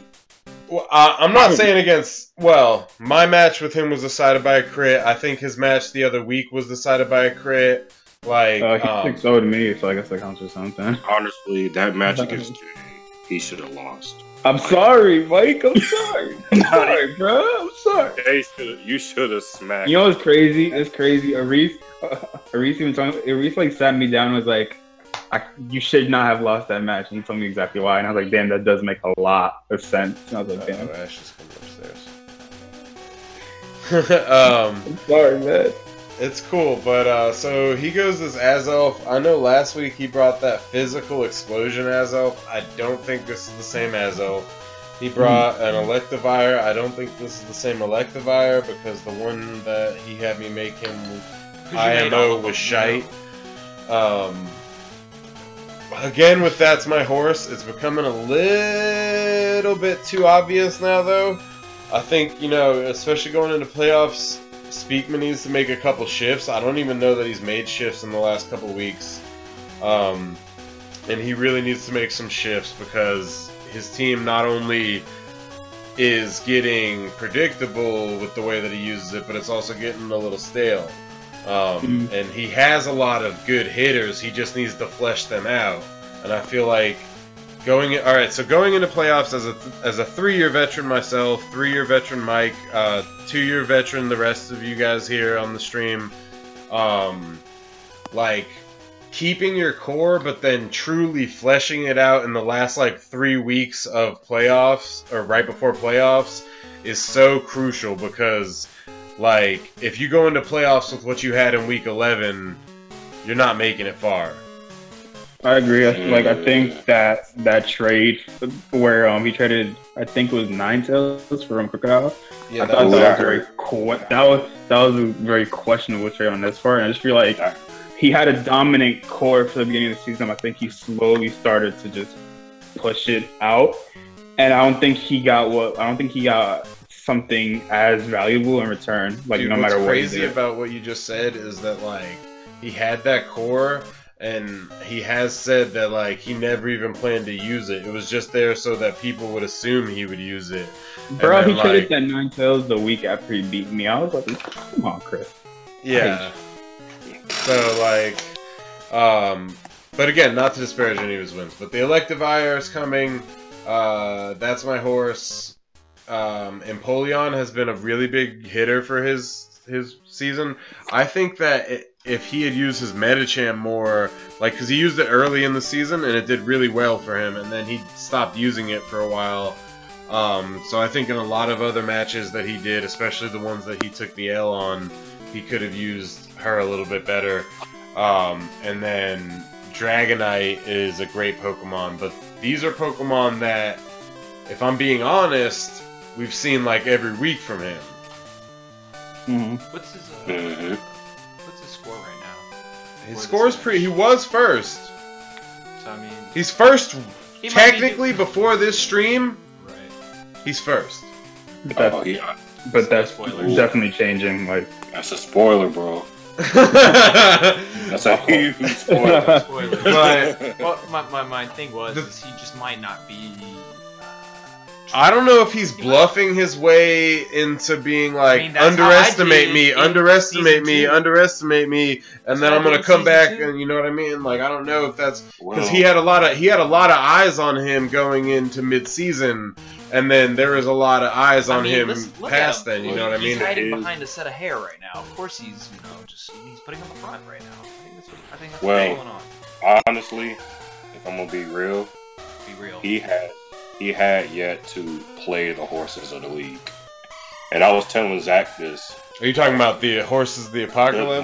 Well, I'm not saying against. Well, my match with him was decided by a crit. I think his match the other week was decided by a crit. Like, he took so to me, so I guess that counts for something. Honestly, that match against Jay, he should have lost. I'm sorry, Mike. I'm sorry. I'm sorry, bro. I'm sorry. You should have smacked. You know what's crazy? It's crazy. Aris like sat me down and was like, you should not have lost that match. And he told me exactly why. And I was like, damn, that does make a lot of sense. And I was like, damn. Ash just coming upstairs. I'm sorry, man. It's cool, but so he goes as Azelf. I know last week he brought that physical explosion Azelf. I don't think this is the same Azelf. He brought an Electivire. I don't think this is the same Electivire because the one that he had me make him IMO was shite. Again, with That's My Horse, it's becoming a little bit too obvious now, though. I think, especially going into playoffs, Speakman needs to make a couple shifts. I don't even know that he's made shifts in the last couple weeks. And he really needs to make some shifts because his team not only is getting predictable with the way that he uses it, but it's also getting a little stale. And he has a lot of good hitters. He just needs to flesh them out. And I feel like going into playoffs as a 3-year veteran myself, 3-year veteran Mike, 2-year veteran the rest of you guys here on the stream, like keeping your core but then truly fleshing it out in the last like 3 weeks of playoffs or right before playoffs is so crucial because like if you go into playoffs with what you had in week 11, you're not making it far. I agree. I think that trade where he traded, I think it was Ninetales for Crocodile. Yeah, that was a very questionable trade on this part. And I just feel like he had a dominant core for the beginning of the season. I think he slowly started to just push it out, and I don't think he got something as valuable in return. Like, Dude, no matter what's what he crazy did. about what you just said is that, like, he had that core, and he has said that, like, he never even planned to use it. It was just there so that people would assume he would use it. Bro, then, he traded that 9 tails the week after he beat me. I was like, come on, Chris. Yeah. So, like, but again, not to disparage any of his wins, but the Electivire is coming. That's my horse. Empoleon has been a really big hitter for his season. I think that if he had used his Medicham more, like, because he used it early in the season and it did really well for him, and then he stopped using it for a while. So I think in a lot of other matches that he did, especially the ones that he took the L on, he could have used her a little bit better. And then Dragonite is a great Pokemon, but these are Pokemon that, if I'm being honest, we've seen like every week from him. Mm-hmm. What's his score right now? His score's he was first. So I mean, He's first he might be technically before this stream. right. He's first. But that's, Oh, yeah. but that's Spoilers. definitely changing. Like, That's a spoiler, bro. That's a huge spoiler. Spoilers. But Well, my thing was is he just might not be. I don't know if he's bluffing his way into being like, I mean, that's underestimate how I me, did in underestimate me, season 2. underestimate me, and That's then how I'm I gonna did come in back season 2. and you know what I mean? Like, I don't know if that's because Well, he had a lot of eyes on him going into mid-season, and then there was a lot of eyes on him look past at him. then. You know what I He's mean? hiding It is- behind a set of hair right now. Of course, he's he's putting on the front right now. I think that's Well, what's going on. honestly, if I'm gonna be real, Be real. he had yet to play the horses of the league. And I was telling Zach this. Are you talking about the horses of the apocalypse?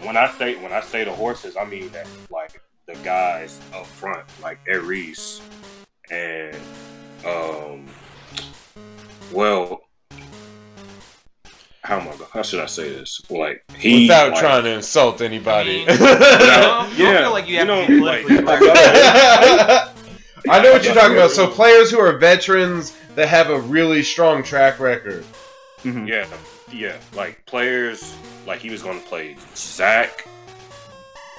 When I say the horses, I mean that like the guys up front, like Ares and well, how should I say this? Like he Without like, trying to insult anybody. I don't Yeah, feel like you have you to be know, like- politically correct. I know what you're talking about. So players who are veterans that have a really strong track record. mhm. Yeah, like players, like he was going to play Zach.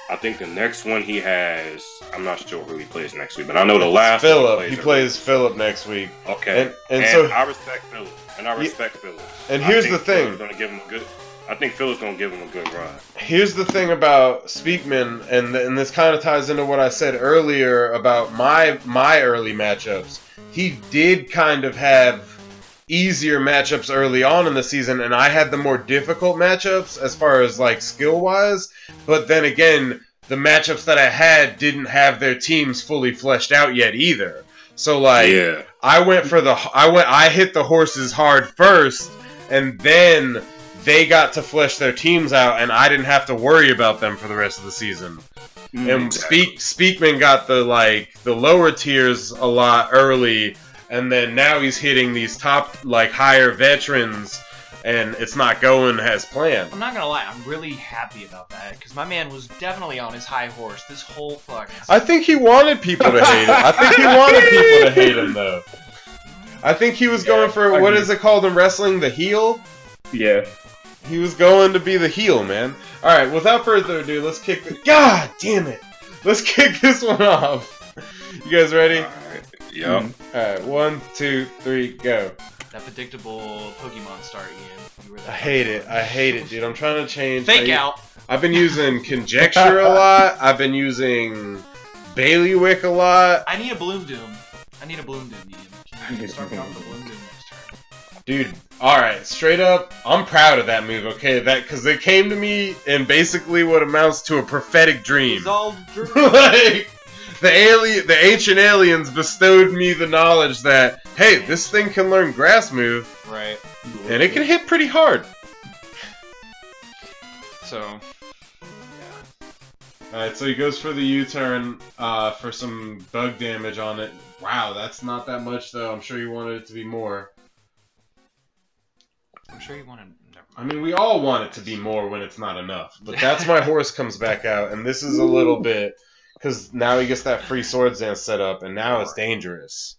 I think the next one he has, I'm not sure who he plays next week, but I know the last Philip. one He plays Philip next week. Okay, And so I respect Philip, and I respect Philip. and here's I the think thing. Philip's gonna give him a good. I think Philip's gonna give him a good run. Here's the thing about Speakman, and this kind of ties into what I said earlier about my early matchups. He did kind of have easier matchups early on in the season, and I had the more difficult matchups as far as like skill wise. But then again, the matchups that I had didn't have their teams fully fleshed out yet either. So like, Yeah, I hit the horses hard first, and then they got to flesh their teams out, and I didn't have to worry about them for the rest of the season. And exactly. Speakman got the lower tiers a lot early, and then now he's hitting these top higher veterans, and it's not going as planned. I'm not gonna lie, I'm really happy about that because my man was definitely on his high horse this whole fucking. I think he wanted people to hate him. I think he wanted people to hate him though. I think he was going for what is it called in wrestling, the heel? Yeah. He was going to be the heel, man. Alright, without further ado, let's kick the... God damn it! Let's kick this one off. You guys ready? All right. Yep. Alright, 1, 2, 3, go. That predictable Pokemon start, Ian. You were that I hate it, dude. I'm trying to change... Fake out. I've been using Conjecture a lot. I've been using Bailiwick a lot. I need a Bloom Doom. Ian. Can you start me off with a Bloom Doom next turn? Dude, alright, straight up, I'm proud of that move, okay? Because it came to me in basically what amounts to a prophetic dream. It's all Like, the ancient aliens bestowed me the knowledge that, hey, this thing can learn grass move, right. and it can hit pretty hard. So, Alright, so he goes for the U-turn for some bug damage on it. Wow, that's not that much, though. I'm sure you wanted it to be more. I'm sure you wanted. I mean, we all want it to be more when it's not enough. But that's my horse comes back out, and this is a little bit... because now he gets that free swords dance set up, and now it's dangerous.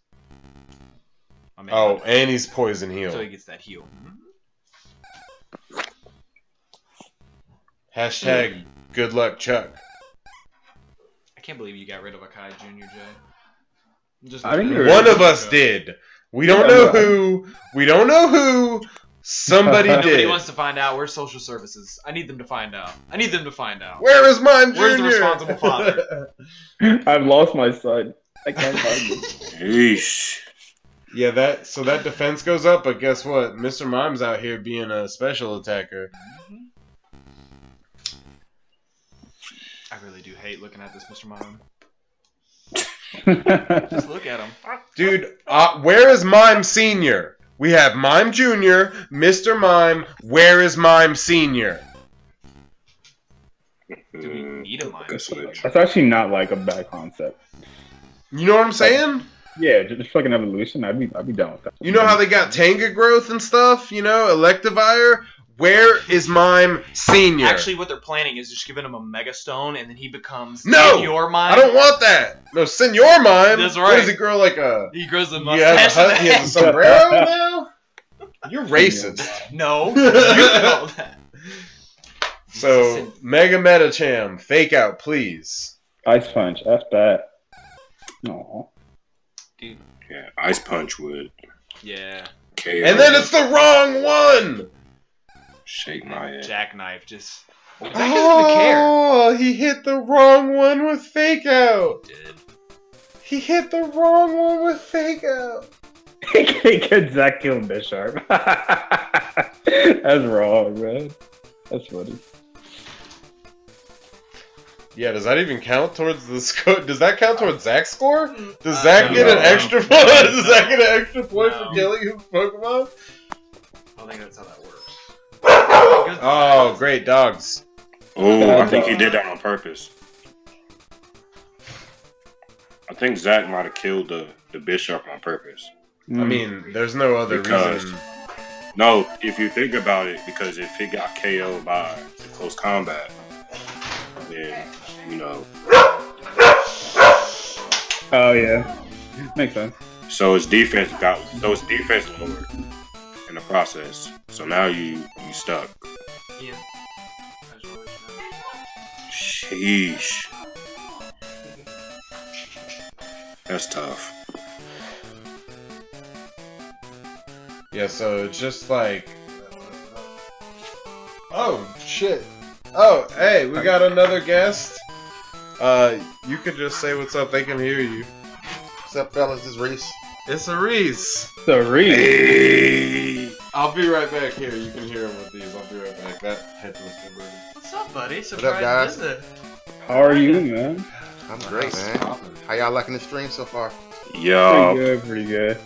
Oh, and he's poison heal. So he gets that heal. Hashtag good luck, Chuck. I can't believe you got rid of Akai Jr., Jay. Just I think One of us did. We don't know who. We don't know who. Somebody Nobody did. wants to find out. Where's social services? I need them to find out. I need them to find out. Where is Mime Jr.? Where's the responsible father? I've lost my son. I can't find him. Yeesh. Yeah, that defense goes up, but guess what? Mr. Mime's out here being a special attacker. I really do hate looking at this, Mr. Mime. Just look at him. Dude, where is Mime Senior? We have Mime Jr., Mr. Mime. Where is Mime Senior? Do we need a Mime? That's actually not like a bad concept. You know what I'm saying? Yeah, just like an evolution. I'd be down with that. You know how they got Tanga growth and stuff? You know, Electivire? Where is Mime Senior? Actually, what they're planning is just giving him a Mega Stone, and then he becomes No! Senior Mime. I don't want that. No, Senor Mime. That's What right. does he grow like a... He grows a He mustache. has he has a sombrero now? You're racist. No, you know that. So, Mega Metacham, fake out, please. Ice Punch. That's bad. No. Dude. Yeah, Ice Punch would. Yeah. KO. And then it's the wrong one! Shake my head. Jackknife just. That doesn't care. Oh, he hit the wrong one with fake out. Did. He hit the wrong one with fake out. Can Zach kill Bisharp? That's wrong, man. That's funny. Yeah, does that even count towards the score? Does that count towards Zach's score? Does Zach get an extra point? Does Zach get an extra point for killing his Pokemon? I don't think that's how that works. Oh, great dogs. Oh, I think he did that on purpose. I think Zach might have killed the Bishop on purpose. I mean, there's no other reason. No, if you think about it, because if he got KO'd by the close combat, then, you know. Oh, yeah. Makes sense. So his defense lowered in the process. So now you stuck. Yeah. Sheesh. That's tough. Yeah, so it's just like... Oh, shit. Oh, hey, we got another guest. You could just say what's up, they can hear you. What's up, fellas? This is Reese. It's a Reese. The Reese. Hey. I'll be right back here. You can hear him with these. I'll be right back. That headphone's still burning. What's up, buddy? up, Surprise guys? visit. How are you, man? I'm great, man. How y'all liking the stream so far? Yo. Pretty good, pretty good.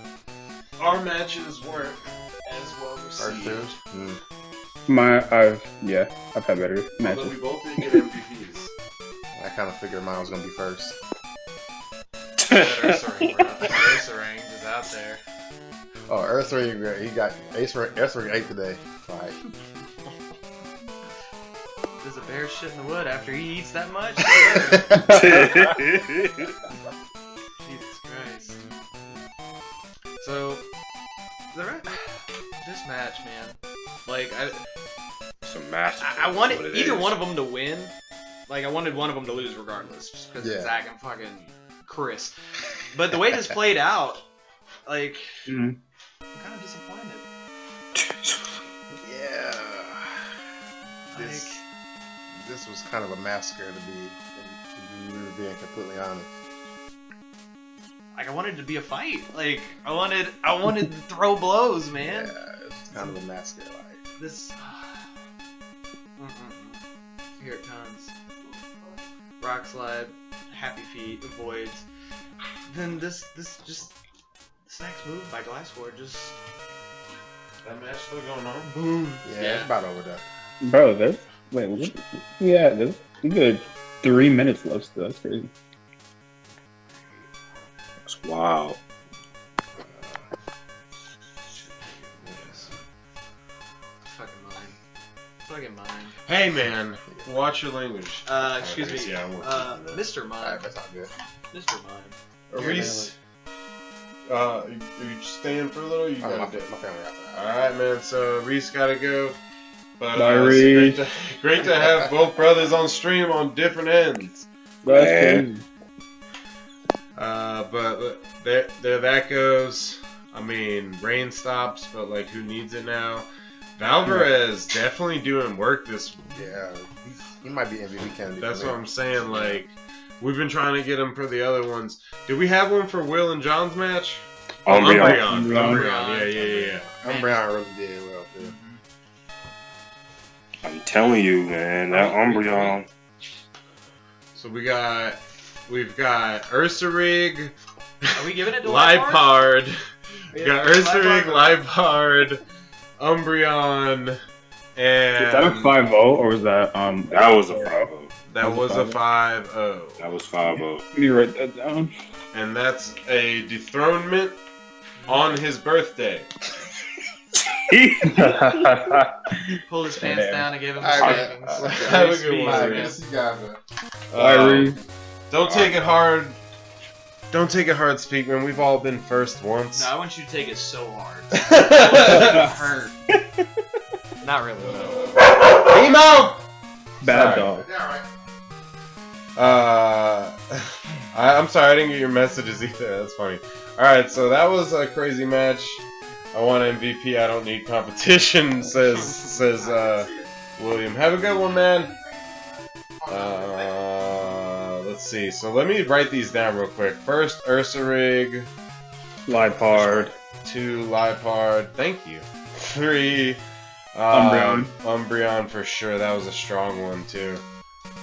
Our matches weren't as well First received. twos? I've had better Although matches. we both didn't get MVPs. I kind of figured mine was gonna be first. Ursaring is out there. Oh, Earthring, he got Earthring 8 today. Like, Does a bear shit in the wood after he eats that much? Jesus Christ. So, this match, man. Like, Some massive. I wanted either one of them to win. Like, I wanted one of them to lose regardless, just because Yeah. Zach and fucking Chris. But the way this played out, like, I'm kind of disappointed. yeah. Like, This was kind of a massacre to be being completely honest. I wanted it to be a fight. Like, I wanted to throw blows, man. Yeah, it's kind of a massacre. Like, This. Here it comes. Rock slide, happy feet, avoids. Then this next move by Glassward just. That match still going on? Boom. yeah, it's about over there. Bro, there's a good 3 minutes left still. That's crazy. That's wild. Fucking mine. Fucking mine. Hey man, watch your language. Excuse me. Yeah, Mr. Mime. Alright, that's all good. Mr. Mime. Reese, are you staying for a little? You My gotta do. family got All right, man. So Reese gotta go. But Bye, it's Reese. great to have both brothers on stream on different ends. That's Man. crazy. But there that goes. I mean, rain stops, but like, who needs it now? Valvarez definitely doing work this. Yeah, he might be MVP candidate. That's for what me. I'm saying. Like, we've been trying to get him for the other ones. Did we have one for Will and John's match? Umbreon. Umbreon. Yeah. Umbreon really did well too. I'm telling you, man, that Umbreon. So we've got Ursaring, Are we giving it to Lipard. We got Ursaring, Lipard? Lipard, Umbreon, and Is that a 5-0 or was that That was a 5-0. that was a 5-0. That was 5-0. Let me write that down. And that's a dethronement on his birthday. Pull his pants down and give him the Alright, stockings. man. Have a good one, Alright, man. man. See you guys. Sorry. Don't take it hard. Don't take it hard, Speakman. We've all been first once. No, I want you to take it so hard. It hurt. Not really, though. Emo! Bad Sorry. dog. Yeah, right. I'm sorry, I didn't get your messages either. That's funny. Alright, so that was a crazy match. I want MVP, I don't need competition, says William. Have a good one, man. Let's see. So let me write these down real quick. First, Ursaring. Lipard. 2, Lipard. Thank you. 3, Umbreon. Umbreon for sure. That was a strong one too.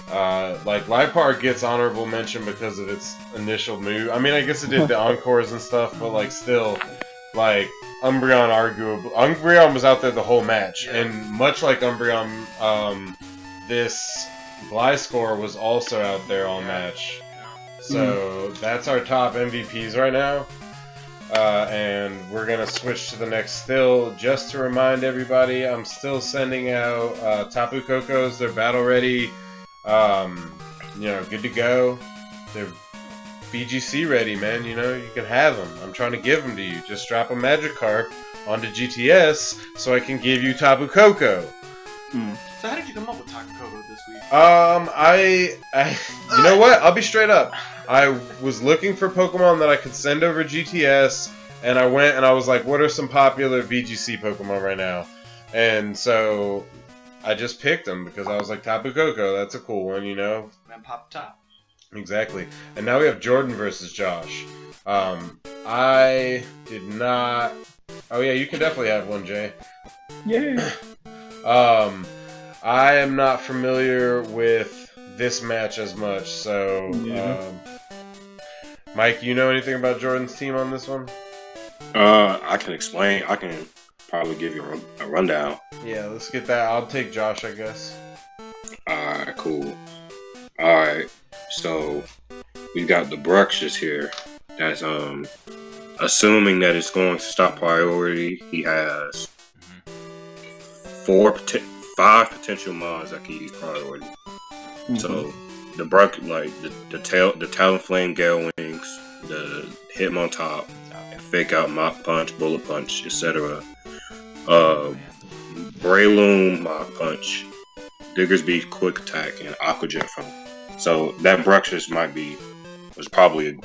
Like Lipard gets honorable mention because of its initial move. I mean, I guess it did the encores and stuff, but like still, like Umbreon Umbreon was out there the whole match, Yeah. and much like Umbreon, this Gliscor was also out there all match. So that's our top MVPs right now. And we're gonna switch to the next still. Just to remind everybody, I'm still sending out Tapu Kokos. They're battle ready. Good to go. They're BGC ready, man. You know, you can have them. I'm trying to give them to you. Just drop a Magikarp onto GTS so I can give you Tapu Koko. So how did you come up with Taco Coco this week? You know what? I'll be straight up. I was looking for Pokemon that I could send over GTS, and I went and I was like, what are some popular VGC Pokemon right now? And so I just picked them because I was like, Tapu Koko, that's a cool one, you know? Man, pop top. Exactly. And now we have Jordan versus Josh. I did not... Oh yeah, you can definitely have one, Jay. Yeah. I am not familiar with this match as much, so Mike, you know anything about Jordan's team on this one? I can explain. I can probably give you a rundown. Yeah, let's get that. I'll take Josh, I guess. Alright, cool. Alright, so we got the Bruxish here. That's assuming that it's going to stop priority. He has 5 potential mods that can use priority. So the Talonflame, Gale Wings, the Hitmontop, Fake Out, Mach Punch, Bullet Punch, etc. Breloom, Mach Punch, Diggersby, Quick Attack, and Aqua Jet Foam. So that Bruxish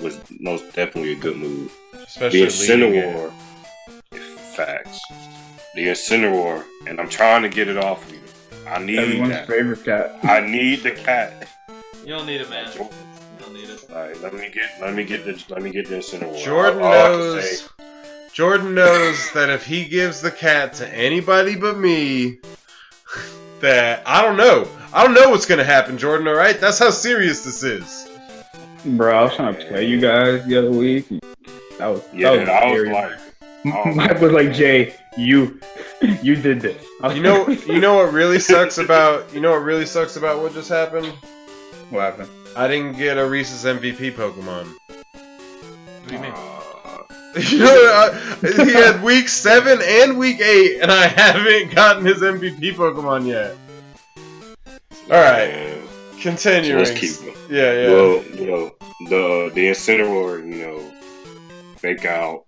was most definitely a good move. Especially The Incineroar, facts. The Incineroar, and I'm trying to get it off of you. I need Everyone's that. favorite cat. I need the cat. You don't need it, man. You don't need it. All right, let me get the Incineroar. Jordan All I can knows. say- Jordan knows that if he gives the cat to anybody but me, that I don't know what's gonna happen, Jordan. All right, that's how serious this is. Bro, I was trying to play you guys the other week. That was Yeah, I was scary. like, oh, Mike was like, Jay, you did this. You know what really sucks about what just happened? What happened? I didn't get a Reese's MVP Pokemon. What do you mean? You know, he had week 7 and week 8, and I haven't gotten his MVP Pokemon yet. Alright, And continuing. so let's keep going. Yeah. Well, you know, the Incineroar, you know, fake out,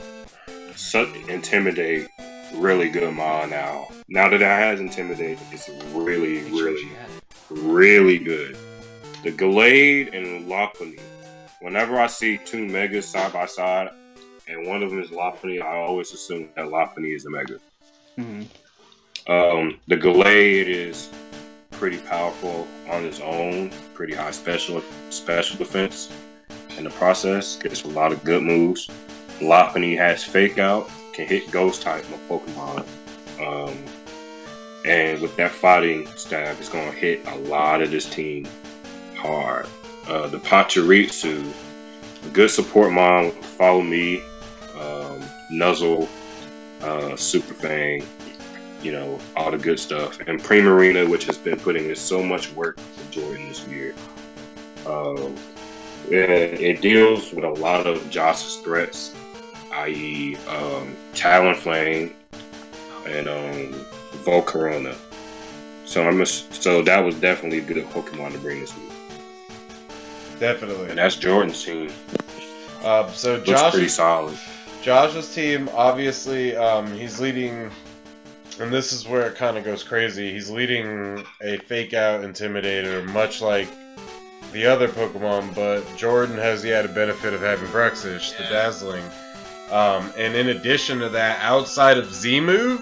intimidate, really good mod now. Now that it has intimidate, it's really, really good. The Gallade and Lopunny. Whenever I see two Megas side by side, and one of them is Lopunny, I always assume that Lopunny is a Mega. The Gallade is pretty powerful on its own, pretty high special defense in the process, gets a lot of good moves. Lopunny has fake out, can hit ghost type Pokemon. And with that fighting stab, it's going to hit a lot of this team hard. The Pachirisu, a good support mon, follow me, Nuzzle, Super Fang, you know, all the good stuff. And Primarina, which has been putting in so much work for Jordan this year. It deals with a lot of Josh's threats, i.e. Talonflame and Volcarona. So that was definitely a good Pokemon to bring this week. Definitely. And that's Jordan's team. So Looks pretty solid. Josh's team, obviously, he's leading, and this is where it kind of goes crazy. He's leading a fake out Intimidator, much like the other Pokemon, but Jordan has the added benefit of having Bruxish, the Dazzling. And in addition to that, outside of Z-Move,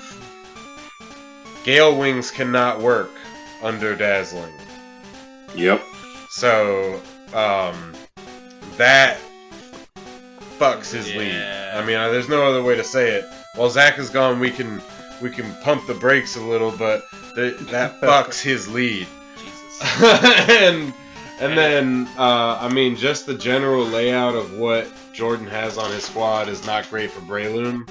Gale Wings cannot work under Dazzling. Yep. So, that fucks his lead. I mean, there's no other way to say it. While Zach is gone, we can pump the brakes a little, but that fucks his lead. Jesus. and then, I mean, just the general layout of what Jordan has on his squad is not great for Breloom.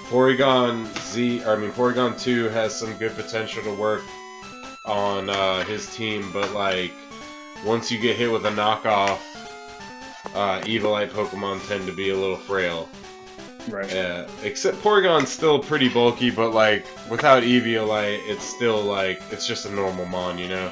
Porygon 2 has some good potential to work on his team, but like once you get hit with a knockoff, Evilite Pokemon tend to be a little frail. Right. Except Porygon's still pretty bulky, but like without Eviolite, it's still like it's just a normal mon, you know.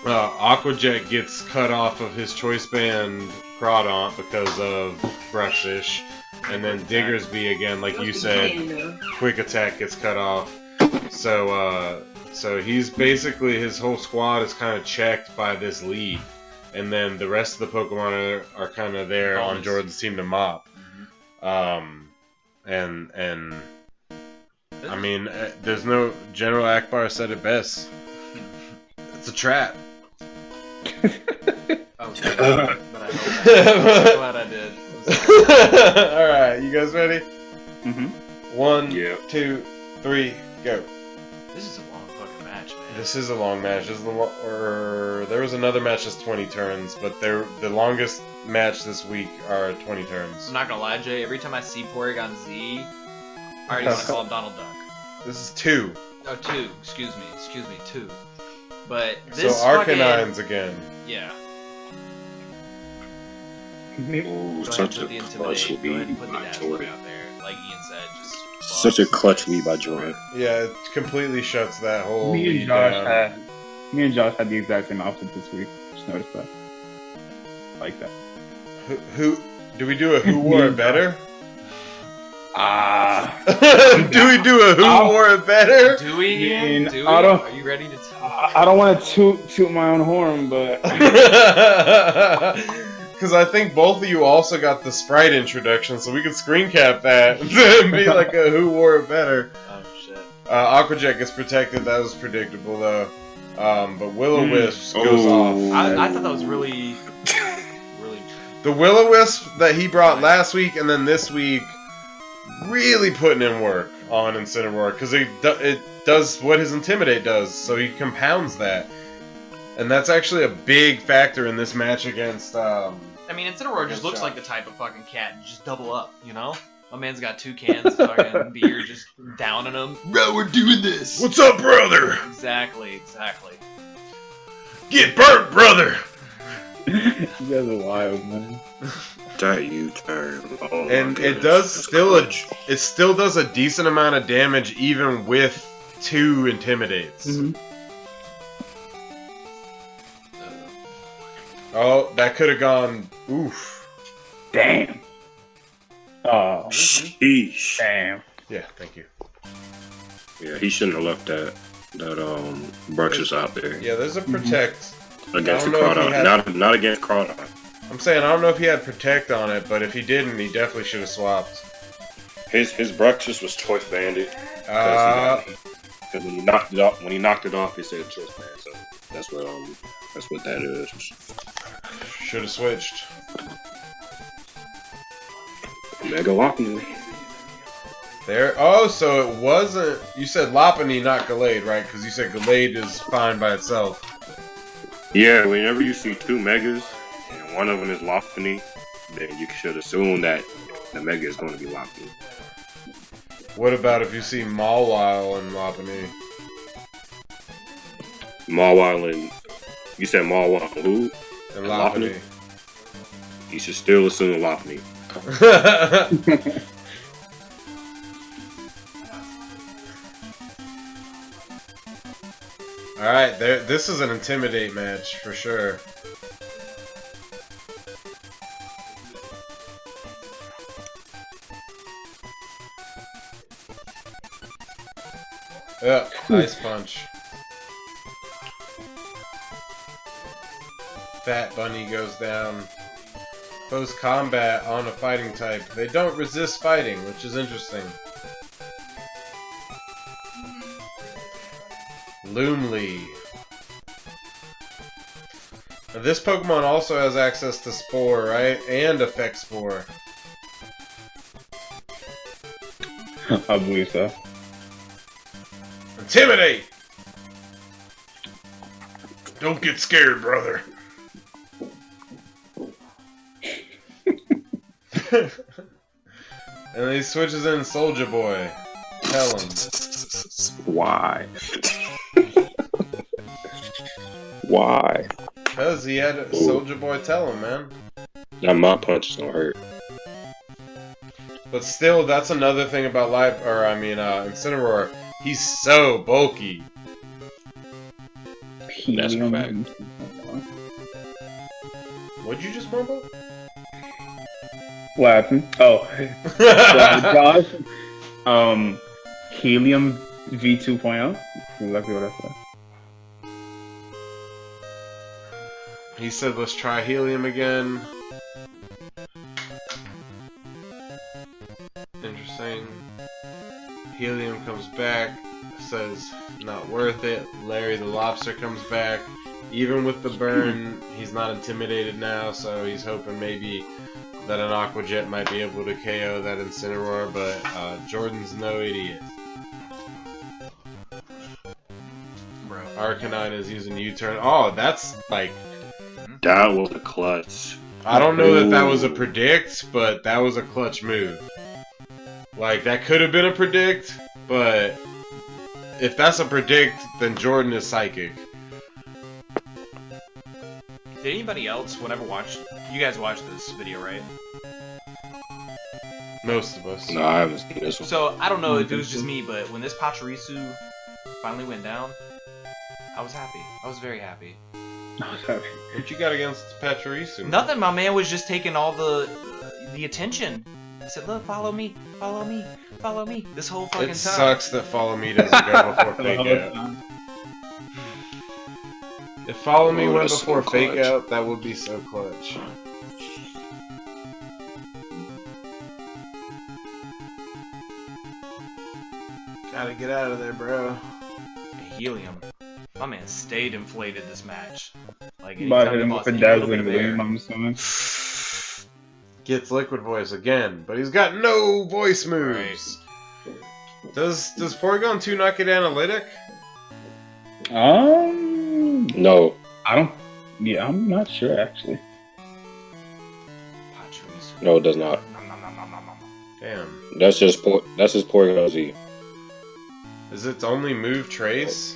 Aquajet gets cut off of his Choice Band Crawdaunt because of Bruxish, and then Diggersby again, like you said, Quick Attack gets cut off. So he's basically, his whole squad is kind of checked by this lead, and then the rest of the Pokemon are kind of there on Jordan's team to mop. And I mean, there's no, General Akbar said it best. It's a trap. Okay, but I I'm glad I did. Alright, you guys ready? Mm-hmm. 1, Yeah. 2, 3, go. This is a long fucking match, man. This is a long match. This is there was another match that's 20 turns, but the longest match this week are 20 turns. I'm not gonna lie, Jay. Every time I see Porygon Z, I already want to call him Donald Duck. This is 2. Oh, 2. Excuse me, 2. But this So Arcanine's again. Yeah. Ooh, Go such ahead a and put the clutch Intimidate. Go ahead lead and put the by Dazzling Jordan. out there. Like Ian said, just Such a clutch lead by Jordan. Yeah, it completely shuts that whole Me lead and Josh down. had the exact same outfit this week. Just noticed that. Like that. Who do we do a who wore it better? Do we do a who wore it better? Do we, Ian? Do we? I don't- Are you ready to I don't want to toot my own horn, but Because I think both of you also got the Sprite introduction, so we could screen cap that and be like a who wore it better. Oh shit. Aquajet gets protected, that was predictable though. But Will-O-Wisp goes off. I thought that was really. The Will-O-Wisp that he brought last week and then this week, really putting in work on Incineroar, because it does what his Intimidate does, so he compounds that. And that's actually a big factor in this match against... I mean, Incineroar just looks like the type of fucking cat. Just double up, you know? My man's got 2 cans of fucking beer just downing them. Bro, we're doing this! What's up, brother? Exactly. Get burnt, brother! you guys are wild, man. That U-turn. Oh my And goodness. it does That's still clutch. it still does a decent amount of damage even with 2 Intimidates. Mm-hmm. Oh, that could have gone. Oof. Damn. Oh, Sheesh. damn. Yeah, thank you. Yeah, he shouldn't have left that brushes out there Yeah, there's a protect. against the I don't know if he Crawdon. had- Not against Crawdon. I'm saying I don't know if he had protect on it, but if he didn't, he definitely should have swapped. His brushes was choice banded. Because when he knocked it off, it said choice band. So that's what that is. Should have switched. Mega Lopunny. There. Oh, so it wasn't. You said Lopunny, not Gallade, right? Because you said Gallade is fine by itself. Yeah, whenever you see two Megas and one of them is Lopunny, then you should assume that the Mega is going to be Lopunny. What about if you see Mawile and Lopunny? Mawile and you said Mawile who? And Lopunny. You should still assume Lopunny. Alright, this is an Intimidate match for sure. Yep, Ice Punch. Fat Bunny goes down. Post combat on a fighting type. They don't resist fighting, which is interesting. Loomly. Now this Pokemon also has access to Spore, right? And Effect Spore. I believe so. Intimidate! Don't get scared, brother. And then he switches in Soldier Boy. Tell him. Why? Why? Because he had a Soldier Boy tell him, man. Now my punch is gonna hurt. But still, that's another thing about Incineroar. He's so bulky. That's a fact. What'd you just mumble? What happened? Oh, Josh. Helium V2.0. Exactly what I said. He said, let's try Helium again. Interesting. Helium comes back, says, not worth it. Larry the Lobster comes back. Even with the burn, he's not intimidated now, so he's hoping maybe that an Aqua Jet might be able to KO that Incineroar, but Jordan's no idiot. Bro. Arcanine is using U-turn. Oh, that's like... That was a clutch. I don't know that was a predict, but that was a clutch move. Like, that could have been a predict, but if that's a predict, then Jordan is psychic. Did anybody else, whenever you guys watched this video, right? Most of us. No, I haven't seen this one. So, I don't know if it was just me, but when this Pachirisu finally went down, I was happy. I was very happy. I was happy. What you got against Pachirisu? Nothing, my man was just taking all the attention. I said, look, follow me, follow me, follow me. This whole fucking time. It sucks that Follow Me doesn't go before Fake Out. If Follow Me went before Fake Out, that would be so clutch. Gotta get out of there, bro. Helium. My man stayed inflated this match. Like, But anytime hit the him boss with a hit a little bit dazzling of air. gleam, I'm assuming. Gets Liquid Voice again, but he's got no voice moves. Does Porygon 2 not get Analytic? No. I don't. Yeah, I'm not sure actually. Pachirisu. No, it does not. Damn. That's just Porygon Z. Is its only move Trace?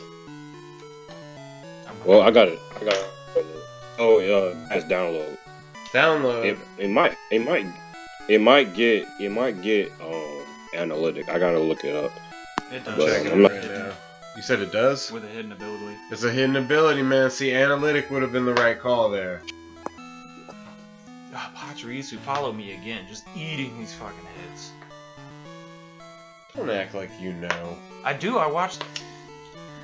Well, I got it. Oh, that's download. Download. It might get analytic. I gotta look it up. It I'm does. checking I'm it not- right now. You said it does? With a hidden ability. It's a hidden ability, man. See, Analytic would have been the right call there. Pachirisu, follow me again, just eating these fucking heads. Don't act like you know. I do. I watched.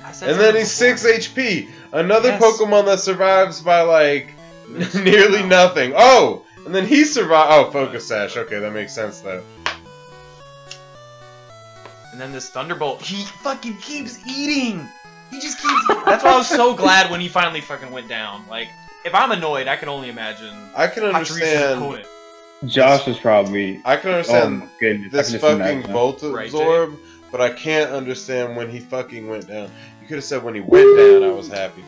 I said And then something he's before. 6 HP. Another Yes. Pokemon that survives by like nearly nothing. Oh, and then he survived. Oh, Focus Sash. Okay, that makes sense though. And then this Thunderbolt, he fucking keeps eating. He just keeps. That's why I was so glad when he finally fucking went down. Like, if I'm annoyed, I can only imagine. I can Pachirisu understand. quit. Josh is probably. I can Oh understand my goodness! I this can just fucking imagine. Volt Right, Absorb, but I can't understand when he fucking went down. You could have said when he went down, I was happy.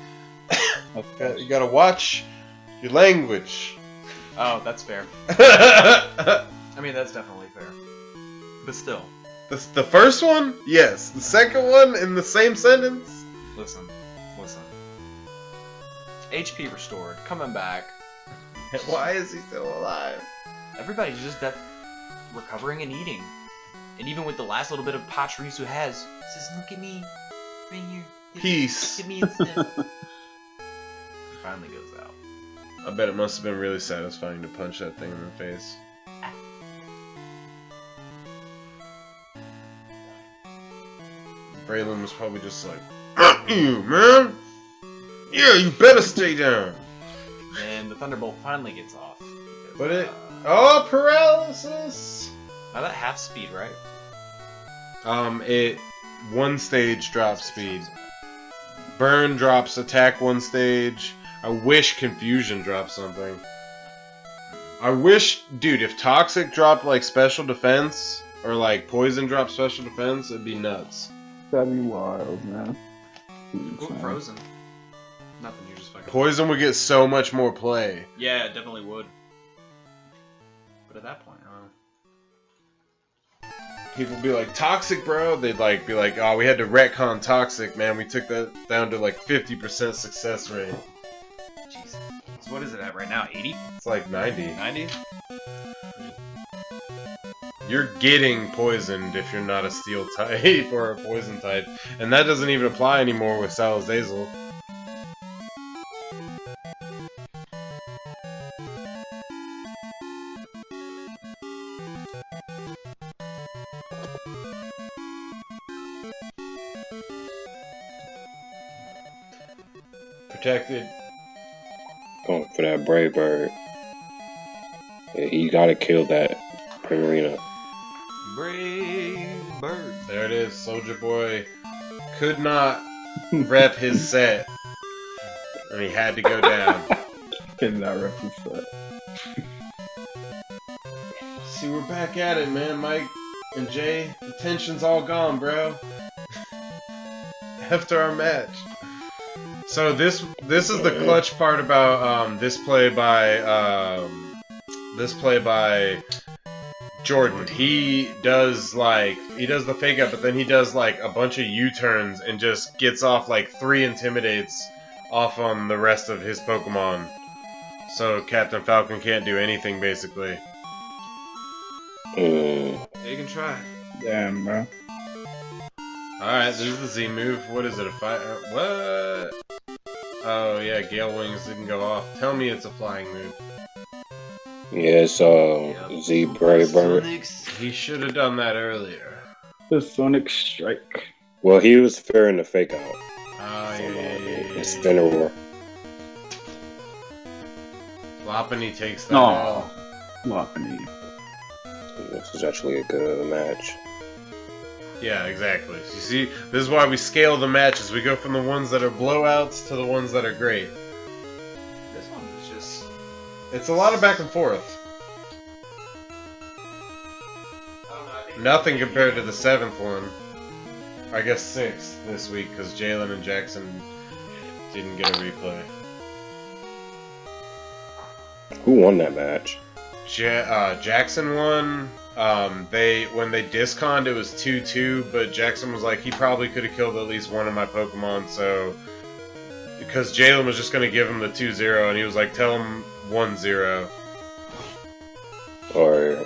You gotta watch your language. Oh, that's fair. I mean, that's definitely fair. But still, The first one, yes. The second one in the same sentence. listen. HP restored, coming back. Why is he still alive? Everybody's just recovering and eating. And even with the last little bit of Pachirisu has, says, look at me, right here. Peace. Look at me instead. Finally goes out. I bet it must have been really satisfying to punch that thing in the face. Braylon was probably just like, "Fuck you, man! Yeah, you better stay down." And the Thunderbolt finally gets off. Because, But it... Oh, paralysis! Now that half speed, right? It... One stage drop speed. Burn drops attack one stage. I wish Confusion dropped something. I wish... Dude, if Toxic dropped, like, special defense, or, like, Poison dropped special defense, it'd be nuts. That'd be wild, man. Ooh, Frozen. Nothing, you're just fucking... Poison would get so much more play. Yeah, it definitely would. But at that point, People be like, Toxic, bro. They'd like be like, oh, we had to retcon Toxic, man. We took that down to like 50% success rate. jeez. So what is it at right now? 80? It's like 90. 90? You're getting poisoned if you're not a steel type or a poison type. And that doesn't even apply anymore with Salazazel. Protected. Going for that Brave Bird. Yeah, you gotta kill that Primarina. Brave bird. There it is. Soldier Boy could not rep his set. And he had to go down. Getting that reference set. See, we're back at it, man. Mike and Jay, the tension's all gone, bro. After our match. So this is the clutch part about this play by Jordan. He does the fake out, but then he does like a bunch of U-turns and just gets off like 3 intimidates off on the rest of his Pokemon. So Captain Falcon can't do anything basically. You can try. Damn, bro. Alright, this is the Z move. What is it, a fire? What? Oh yeah, Gale Wings didn't go off. Tell me it's a flying move. Yeah, it's Z Brave Bird. He should have done that earlier. The Sonic Strike. Well, he was fearing the fake out. Oh yeah. It's Spinner. Lopunny takes that No. out. Lopunny. This is actually a good match. Yeah, exactly. You see, this is why we scale the matches. We go from the ones that are blowouts to the ones that are great. This one is just... It's a lot of back and forth. I don't know, I think Nothing compared to the 7th one. I guess 6th this week, because Jalen and Jackson didn't get a replay. Who won that match? Jackson won. When they disconned, it was 2-2, but Jackson was like, he probably could have killed at least one of my Pokemon, so... Because Jalen was just going to give him the 2-0, and he was like, tell him 1-0. Or...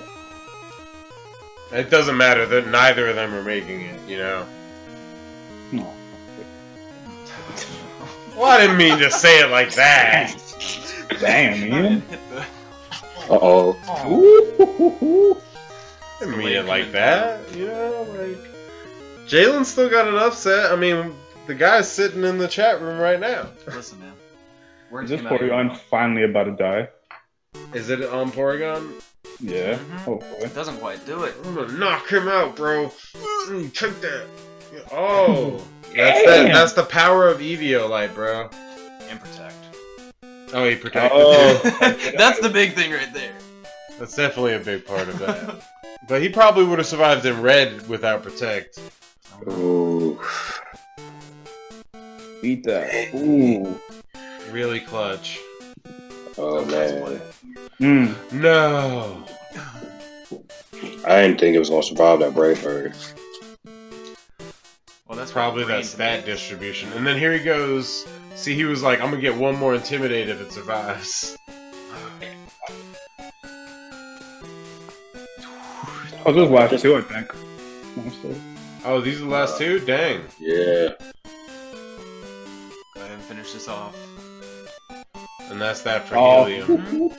It doesn't matter, that neither of them are making it, you know? No. Well, I didn't mean to say it like that. Damn, man. Uh-oh. Didn't mean it like that, you know, like Jalen still got an upset. I mean, the guy's sitting in the chat room right now. Listen, man. Is Words this came out of your Porygon mouth. finally about to die? Is it on Porygon? Yeah. Mhm. Hopefully. It doesn't quite do it. I'm gonna knock him out, bro. Take that. Oh, that's the power of Eviolite, bro. And protect. Oh, he protected. Oh. That's the big thing right there. That's definitely a big part of that. But he probably would have survived in red without protect. Ooh. Beat that. Ooh. Really clutch. Oh, man. No. I didn't think it was going to survive that Brave Bird. Well, that's Probably what that stat distribution. And then here he goes. See, he was like, I'm gonna get one more Intimidate if it survives. Oh, those last two, I think. Mostly. Oh, these are the last two? Dang. Yeah. Go ahead and finish this off. And that's that for Oh. Helium.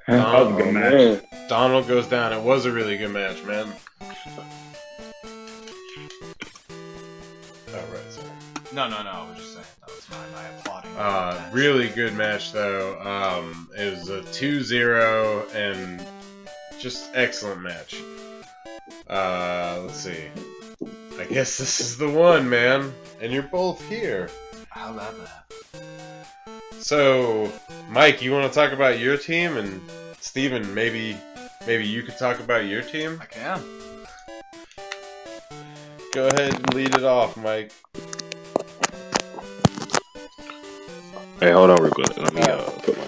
That was a good match. Man. Donald goes down. It was a really good match, man. Oh, right, sorry. No, I was just saying. That was my applauding. Really good match, though. It was a 2-0 and just excellent match. Let's see. I guess this is the one, man. And you're both here. How about that? So, Mike, you want to talk about your team, and Steven, maybe you could talk about your team? I can. Go ahead and lead it off, Mike. Hey, hold on real quick. Let me put my...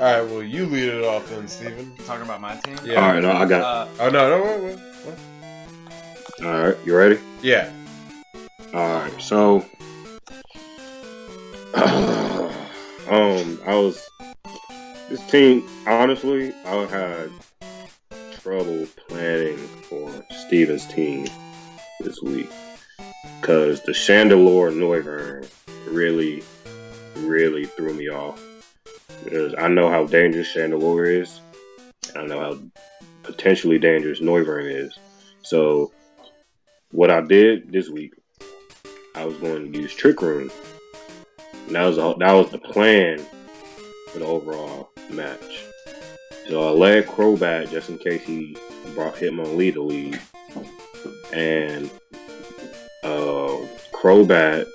Alright, well, you lead it off then, Steven. You talking about my team? Yeah. Alright, no, I got Oh, no, wait. What? Alright, you ready? Yeah. Alright, so... This team, honestly, I had trouble planning for Steven's team this week. Because the Chandelure Noivern really threw me off. Because I know how dangerous Chandelure is. And I know how potentially dangerous Noivern is. So, what I did this week, I was going to use Trick Room. And that was the plan for the overall match. So I led Crobat just in case he brought Hitmonlee to lead. And Crobat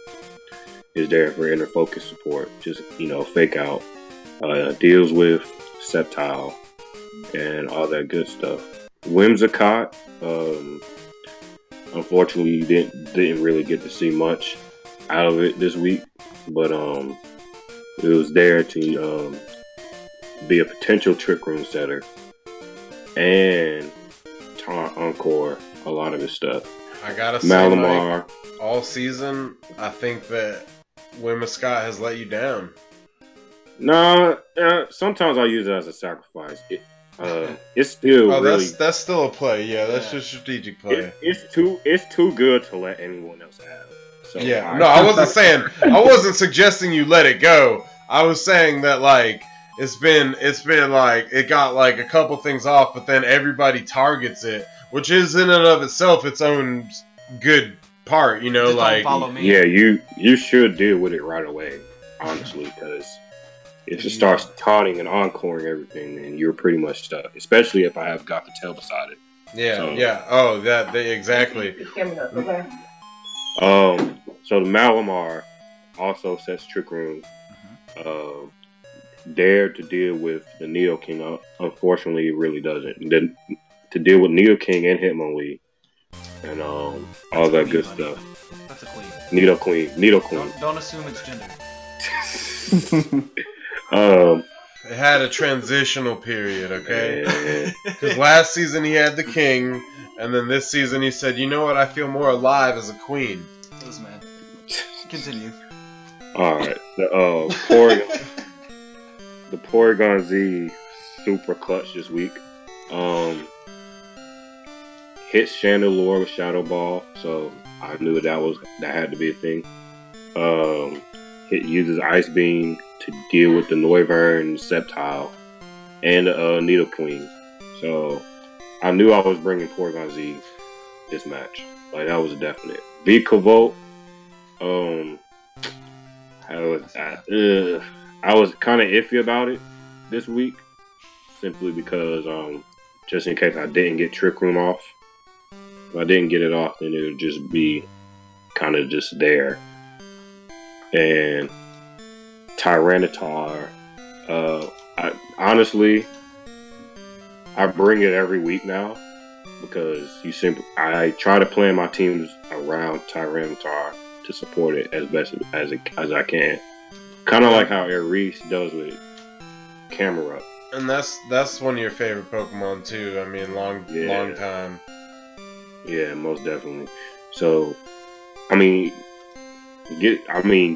is there for inner focus support, just fake out. Deals with Sceptile and all that good stuff. Whimsicott, unfortunately, didn't really get to see much out of it this week, but it was there to be a potential Trick Room setter and encore a lot of his stuff. I gotta say, Malamar. Mike, all season, I think that Whimsicott has let you down. Nah, sometimes I use it as a sacrifice. It's still really. That's still a play. Yeah, that's just strategic play. It's too good to let anyone else have. So, Yeah, no, I wasn't saying. I wasn't suggesting you let it go. I was saying that like it's been like it got like a couple things off, but then everybody targets it, which is in and of itself its own good part. Just don't follow me. Yeah, you should deal with it right away, honestly, because if it starts taunting and encoring everything, then you're pretty much stuck. Especially if I have got the tail beside it. Yeah, So- yeah. Oh, exactly. So the Malamar also sets Trick Room. Dare to deal with the Neo King. Unfortunately, it really doesn't. Then to deal with Neo King and Hitmonlee and all that good stuff. That's a queen. Nido Queen. Don't assume it's gender. It had a transitional period, okay? and- Because last season he had the king, and then this season he said, "You know what? I feel more alive as a queen." Listen, man. Continue. all right, the Porygon Z super clutch this week. Hits Chandelure with Shadow Ball, so I knew that had to be a thing. Uses Ice Beam to deal with the Noivern, Sceptile, and Nidoqueen. So I knew I was bringing Porygon Z this match. Like, that was a definite. Vikavolt, I was kind of iffy about it this week, simply because just in case I didn't get Trick Room off. If I didn't get it off, then it would just be kind of just there. And Tyranitar, honestly, I bring it every week now because I try to plan my teams around Tyranitar to support it as best as I can. Kind of like how Reese does with Camera. And that's one of your favorite Pokemon too. I mean, long time. Yeah, most definitely. So, I mean,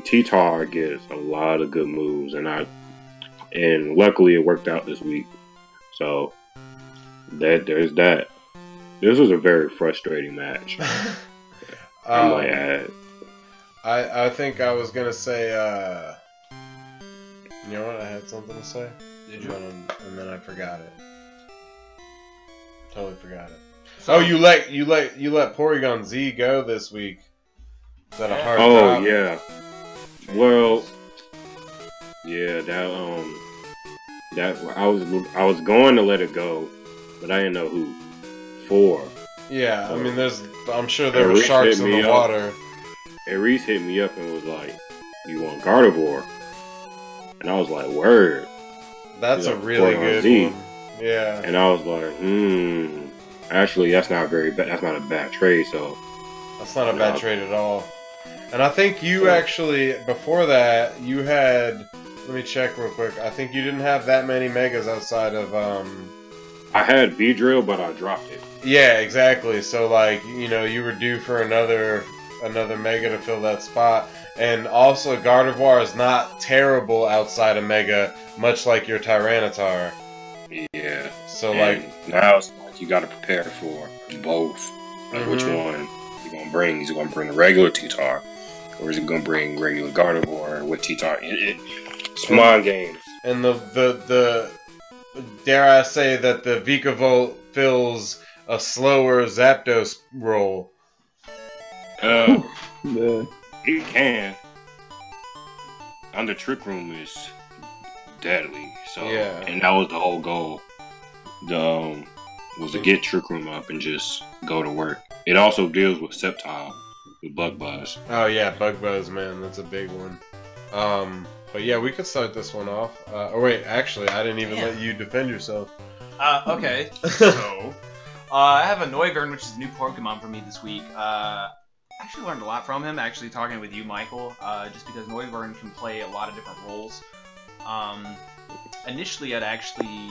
T-Tar gets a lot of good moves, and luckily it worked out this week. So there's that. This was a very frustrating match. I might add. I think I was gonna say. You know what? I had something to say. Did you? And then I forgot it. Totally forgot it. So, you let Porygon Z go this week. Is that a hard Oh drop? yeah. Well, yeah, that I was going to let it go, but I didn't know who for. Yeah, I mean, I'm sure there were Reese sharks hit in me the up. water. And Reese hit me up and was like, "You want Gardevoir?" And I was like, "Word." That's He's a like, really Porygon good Z. one. Yeah. And I was like, Actually, that's not very bad. That's not a bad trade. So That's not a bad trade at all. And I think you actually, before that, you had, let me check real quick. I think you didn't have that many megas outside of, I had V-Drill, but I dropped it. yeah, exactly. So, like, you know, you were due for another mega to fill that spot. And also, Gardevoir is not terrible outside of mega, much like your Tyranitar. Yeah. So, And like, now it's like you got to prepare for both. Like, which one you gonna bring? Is he gonna bring the regular T-Tar, or is he gonna bring regular Gardevoir with T-Tar? It's mind games. And the dare I say that the Vikavolt fills a slower Zapdos role. Yeah. It can. Under Trick Room is deadly. So Yeah. And that was the whole goal. Was to get Trick Room up and just go to work. It also deals with Sceptile, with Bug Buzz. Oh yeah, Bug Buzz, man, that's a big one. But yeah, we could start this one off. Oh wait, actually, I didn't even let you defend yourself. Okay. So, I have a Noivern, which is a new Pokemon for me this week. I actually learned a lot from him, actually talking with you, Michael, just because Noivern can play a lot of different roles. Initially, I'd actually...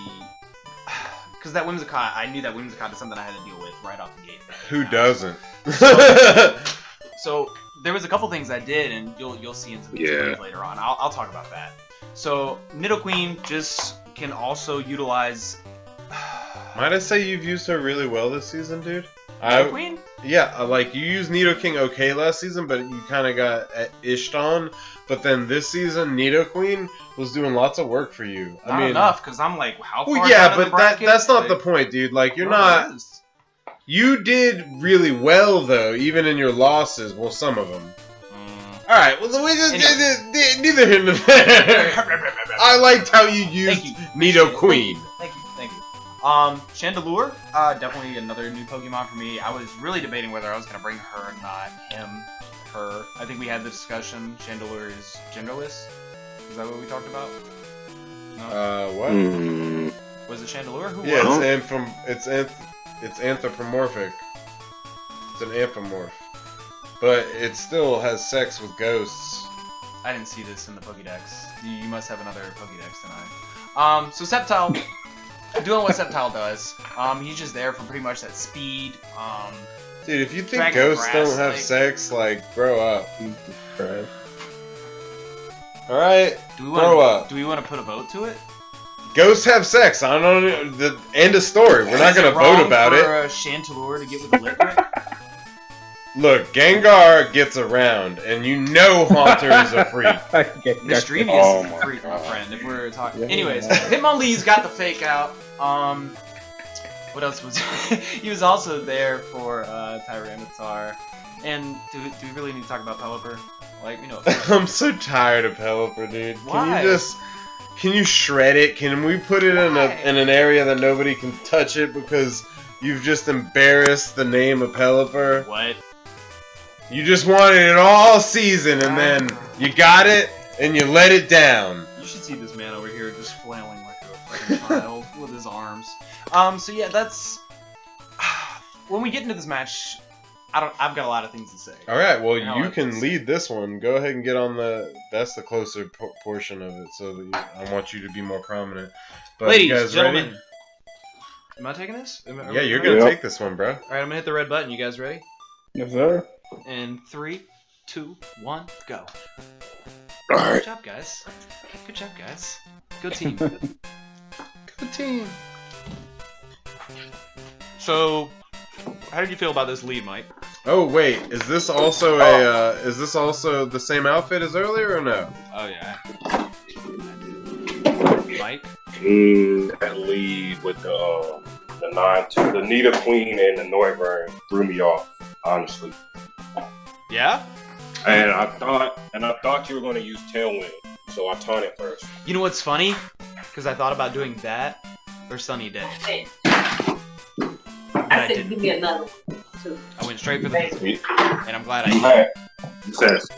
Because that Whimsicott, I knew that Whimsicott is something I had to deal with right off the gate. Who doesn't? So there was a couple things I did, and you'll see in some things later on. I'll talk about that. So Nidoqueen just can also utilize. Might I say you've used her really well this season, dude? Nidoqueen? Yeah, like you used Nidoking okay last season, but you kind of got ished on. But then this season, Nidoqueen was doing lots of work for you. Not enough, because I'm like, how far? Well, yeah, down in the but bracket? that's not the point, dude. Like you're not. You did really well though, even in your losses. Well, some of them. All right. Well, we just neither here nor there. I liked how you used Nidoqueen. Thank you. Chandelure, definitely another new Pokemon for me. I was really debating whether I was gonna bring her or not. Him, her. I think we had the discussion. Chandelure is genderless. Is that what we talked about? No. What? Was it Chandelure? Who Yeah, was it? it's anthropomorphic. It's an anthropomorph. But it still has sex with ghosts. I didn't see this in the Pokédex. You must have another Pokédex tonight. So Sceptile, doing what Sceptile does. He's just there for pretty much that speed. Dude, if you think Dragon ghosts Grass, don't have like- sex, like, grow up. Jesus Christ. Alright? Grow up. Do we want to put a vote to it? Ghosts have sex. I don't know. The end of story. We're not Is gonna it wrong vote about for it. Chandelure to get with the Litwick? Look, Gengar gets around, and you know Haunter is a freak. Mischievous Oh is a my freak, my God. friend. If we're talking, Yeah. anyways, Hitmonlee's got the fake out. What else was? He was also there for Tyranitar. And do we really need to talk about Pelipper? Like, you know. I'm so tired of Pelipper, dude. Why? Can you shred it? Can we put it in Why? an area that nobody can touch it because you've just embarrassed the name of Pelipper? What? You just wanted it all season, and then you got it, and you let it down. You should see this man over here just flailing like a fucking child with his arms. So yeah, that's when we get into this match. I've got a lot of things to say. All right, well, You know, you like can this. lead this one. Go ahead and get on that's the closer portion of it, so that I want you to be more prominent. But Ladies, you guys gentlemen, ready? am I taking this? Yeah, you're gonna take this one, bro. All right, I'm gonna hit the red button. You guys ready? Yes, sir. In 3, 2, 1, go. All right. Good job, guys. Good job, guys. Good team. Good team. So, how did you feel about this lead, Mike? Oh wait, is this also is this also the same outfit as earlier or no? Oh yeah. Mike? That lead with the 9-2, the Nita Queen and the Noivern threw me off, honestly. Yeah? And I thought you were going to use Tailwind, so I taunted first. You know what's funny? Because I thought about doing that or Sunny Day. Hey, But I I said didn't. give me another one too. I went straight for the He and I'm glad I did. says,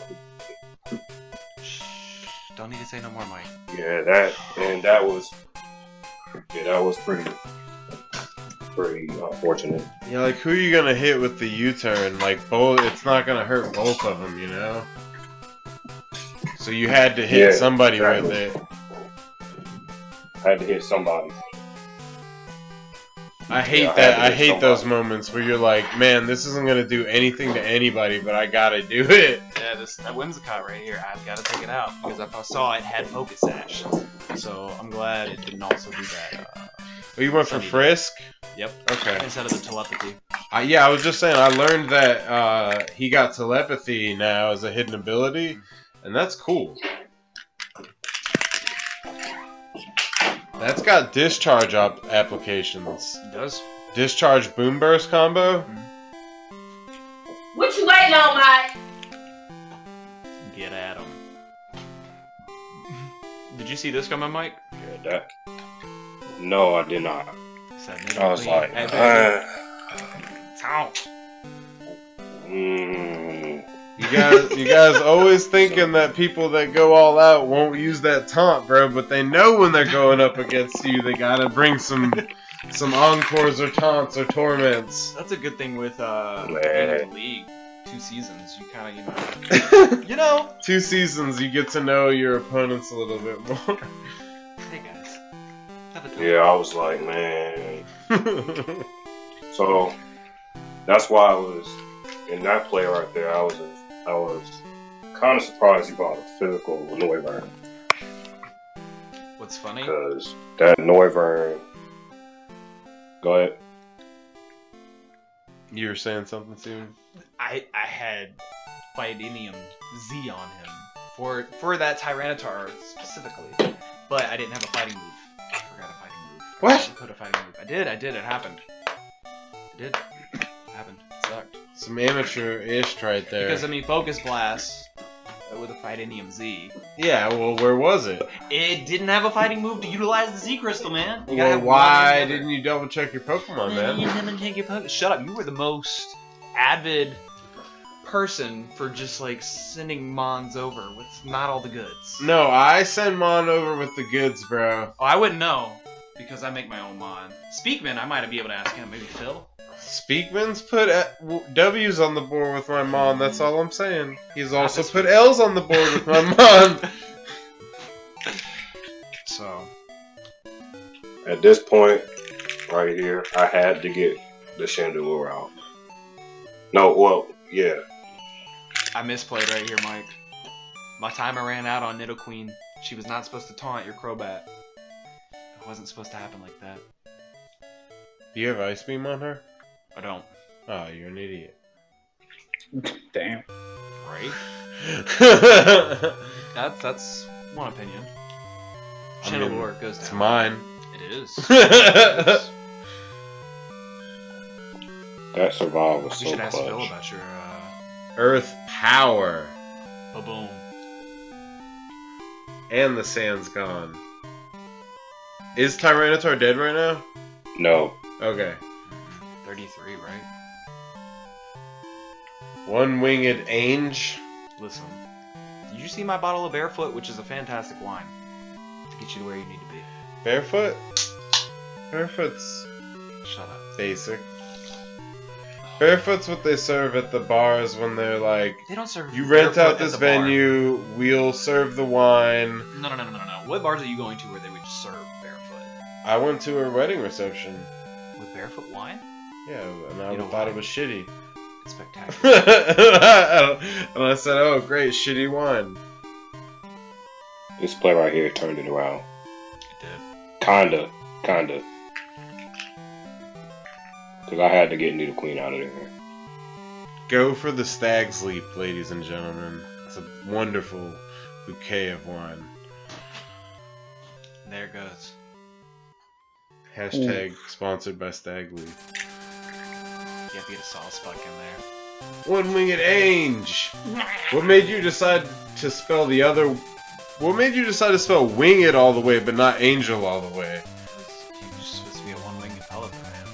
Shh, don't need to say no more, Mike. yeah, that was pretty unfortunate. Yeah, like who are you gonna hit with the U-turn? Like both, it's not gonna hurt both of them, you know. So you had to hit Yeah, somebody exactly. with it. I had to hit somebody. I hate Yeah, I that. had to I hit hate those somebody. moments where you're like, man, this isn't gonna do anything to anybody, but I gotta do it. Yeah, that Whimsicott right here, I've got to take it out because I saw it had Focus Sash. So I'm glad it didn't also do that. Oh, you went for Frisk? Yep. Okay. Instead of the telepathy. Yeah, I was just saying, I learned that he got telepathy now as a hidden ability, and that's cool. That's got discharge applications. It does. Discharge boom burst combo? What you waiting on, Mike? Get at him. Did you see this coming, Mike? Yeah, no, I did not. Said I was like, Taunt. You guys always thinking that people that go all out won't use that taunt, bro, but they know when they're going up against you, they gotta bring some encores or taunts or torments. That's a good thing with being Man. in the league. 2 seasons, you kind of, you know. 2 seasons, you get to know your opponents a little bit more. Hey guys, have a time. Yeah, I was like, man. So that's why I was in that play right there. I was kind of surprised you bought a physical Noivern, What's funny? because that Noivern. Go ahead. You were saying something soon? I had Fidinium Z on him for that Tyranitar specifically, but I didn't have a fighting move. I forgot a fighting move. What? I should put a fighting move. I did. It happened. It did. It happened. It sucked. Some amateur-ish right there. Because I mean, Focus Blast with a Fidinium Z. Yeah, well, where was it? It didn't have a fighting move to utilize the Z Crystal, man. You gotta Well, have why one or the other. didn't you double check your Pokemon, You man? didn't take your Pokemon. Shut up. You were the most avid person for just like sending Mons over with not all the goods. No, I send Mon over with the goods, bro. Oh, I wouldn't know because I make my own Mon. Speakman, I might be able to ask him. Maybe Phil. Speakman's put W's on the board with my Mon, that's all I'm saying. He's Not also this put week. L's on the board with my Mon. So At this point, right here, I had to get the Chandelure out. No, well, yeah. I misplayed right here, Mike. My timer ran out on Nidoqueen. She was not supposed to taunt your Crobat. It wasn't supposed to happen like that. Do you have Ice Beam on her? I don't. Oh, you're an idiot. Damn. Right? That's one opinion. I Channel mean, lore goes down. It's mine. It is. That survival was We so should ask Phil clutch. about your Earth power. ba-boom. And the sand's gone. Is Tyranitar dead right now? No. Okay. 33, right? One-winged Ange. Listen. Did you see my bottle of Barefoot, which is a fantastic wine to get you to where you need to be? Barefoot? Barefoot's Shut up. basic. Barefoot's what they serve at the bars when they're like, They don't serve. you rent Barefoot out at this the bar. venue, we'll serve the wine. No. What bars are you going to where they would just serve Barefoot? I went to a wedding reception. With Barefoot wine? Yeah, and I You know thought why? it was shitty. It's spectacular. And I said, oh, great, shitty wine. This play right here turned it around. It did. Kinda. Because I had to get Needle Queen out of there. Go for the Stag's Leap, ladies and gentlemen. It's a wonderful bouquet of wine. There it goes. Hashtag sponsored by Stag Leap. You have to get a sauce buck in there. One-winged Ange! What made you decide to spell the other... What made you decide to spell winged all the way, but not angel all the way? You're supposed to be a one-winged pelican, man.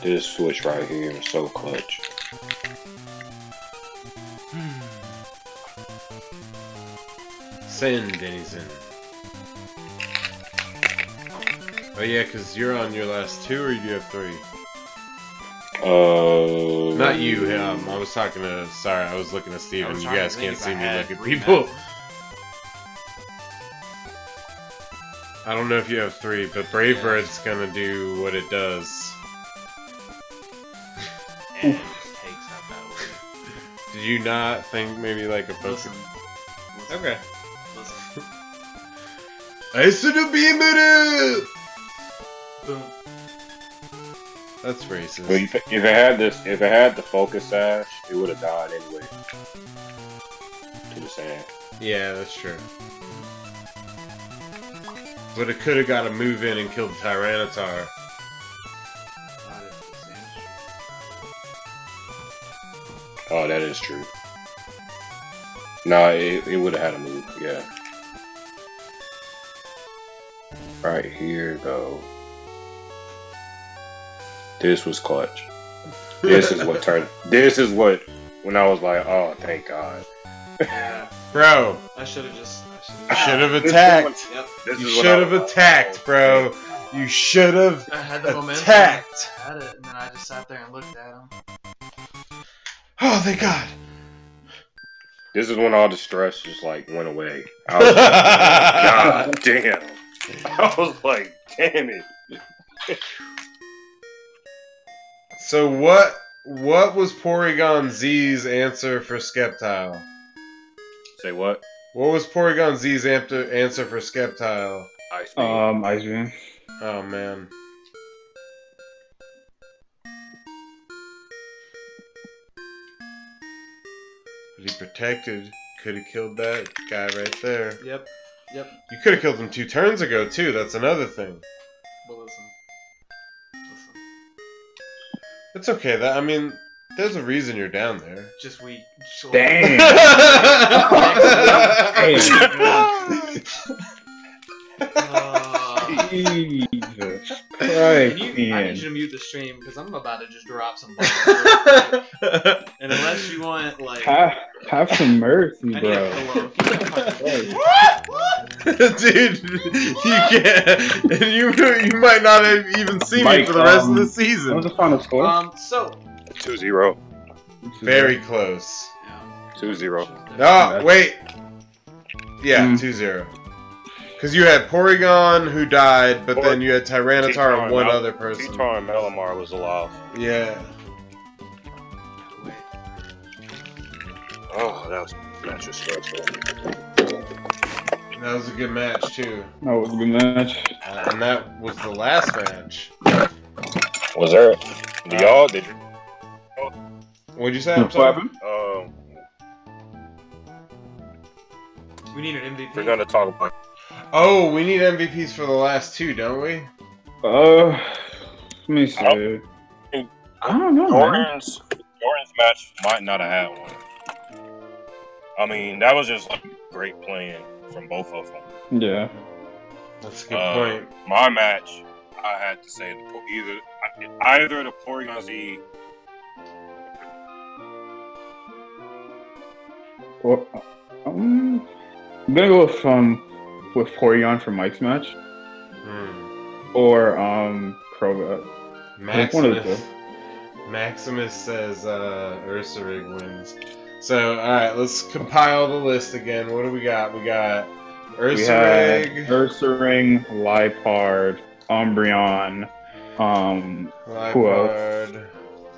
This switch right here is so clutch. Send, Dennyson. Oh yeah, because you're on your last two, or do you have three? Not you, I was talking to... Sorry, I was looking at Steven. You trying to guys think can't if see I me had look at three people. matches. I don't know if you have three, but Bravebird's gonna do what it does. And it just takes out that word. Did you not think maybe like a Listen. Pokemon? Listen. Okay. Listen. I should have been better! Boom. That's racist. But if it had the focus sash, it would have died anyway. To the sand. Yeah, that's true. But it could have got a move in and killed the Tyranitar. Oh, that is true. No, it would have had a move, yeah. Right here, though. This was clutch. This is what turned. This is what, when I was like, oh, thank God. Yeah. Bro, I should have just. should have attacked. Yep. This You is what should I have was like, attacked, oh, bro. You should have I had the momentum. attacked. I had it, and then I just sat there and looked at him. Oh, thank God. This is when all the stress just like went away. I was like, God damn. I was like, damn it. So what was Porygon Z's answer for Skeptile? Say what? What was Porygon Z's answer for Skeptile? Ice Beam. Ice Beam. Oh man. But he protected. Could have killed that guy right there. Yep. Yep. You could have killed him 2 turns ago too. That's another thing. But listen. It's okay. I mean, there's a reason you're down there. Just we. Damn. Jesus I Christ, need man. you to mute the stream because I'm about to just drop some bombs. And unless you want, like. Have some mercy, I need a bro. pillow. Keep that fucking- Dude, you can't. And you might not have even seen me Mike, for the rest of the What was season. the final score? So. 2-0. Very close. 2-0. Oh, wait. Yeah, Mm. 2-0. Because you had Porygon who died, but then you had Tyranitar and one other person. T-Tar and Melamar was alive. Yeah. Oh, that match was stressful. That was a good match, too. That was a good match. And that was the last match. Was there? What'd you say? I'm What sorry. happened? We need an MVP. We're gonna talk about. Oh, we need MVPs for the last two, don't we? Let me see. I don't know, man. Jordan's match might not have had one. I mean, that was just like great playing from both of them. Yeah. That's a good point. My match, I had to say either the Porygon Z. Well, I'm gonna go with Porygon for Mike's match, or Crobat. Like one of the two. Maximus says Ursaring wins. So, alright, let's compile the list again. What do we got? We got Ursaring, Liepard, Umbreon, who else? Liepard,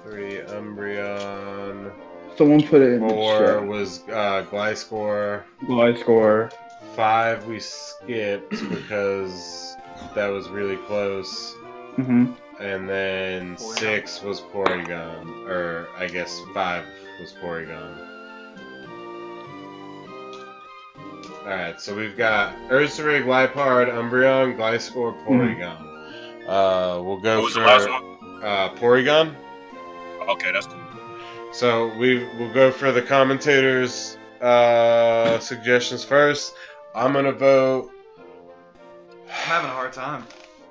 3 Umbreon, Someone put it in 4 the chat. was Gliscor, Gliscor. 5 we skipped because that was really close. Mm-hmm. And then 6 was Porygon, or I guess 5 was Porygon. Alright, so we've got Ursaring, Liepard, Umbreon, Gliscor, Porygon. We'll go What was for the last one? Porygon. Okay, that's cool. So we'll go for the commentators' suggestions first. I'm gonna vote. I'm having a hard time,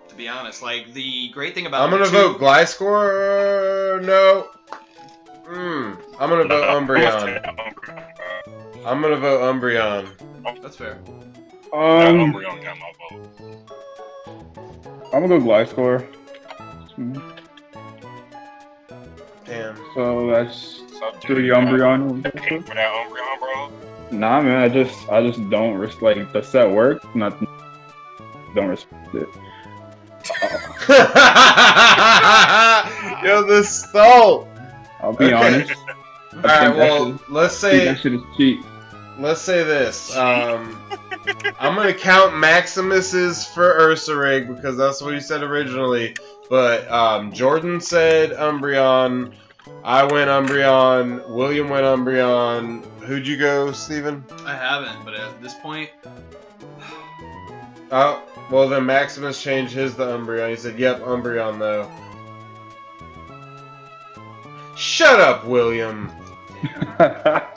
to be honest. Like, the great thing about I'm gonna vote Gliscor. No. I'm gonna vote Umbreon. I'm gonna vote Umbreon. That's fair. Umbreon got my vote. I'm gonna go Gliscor. Damn. So that's 3 Umbreon. For that Umbreon, bro. Nah, man, I just don't like the set work. Don't respect it. Yo, the salt. I'll be honest. Alright, well, let's say that shit is cheap. Let's say this. I'm gonna count Maximus's for Ursaring because that's what he said originally. But Jordan said Umbreon. I went Umbreon. William went Umbreon. Who'd you go, Steven? I haven't, but at this point, Oh, well then Maximus changed his to Umbreon. He said, "Yep, Umbreon though." Shut up, William. I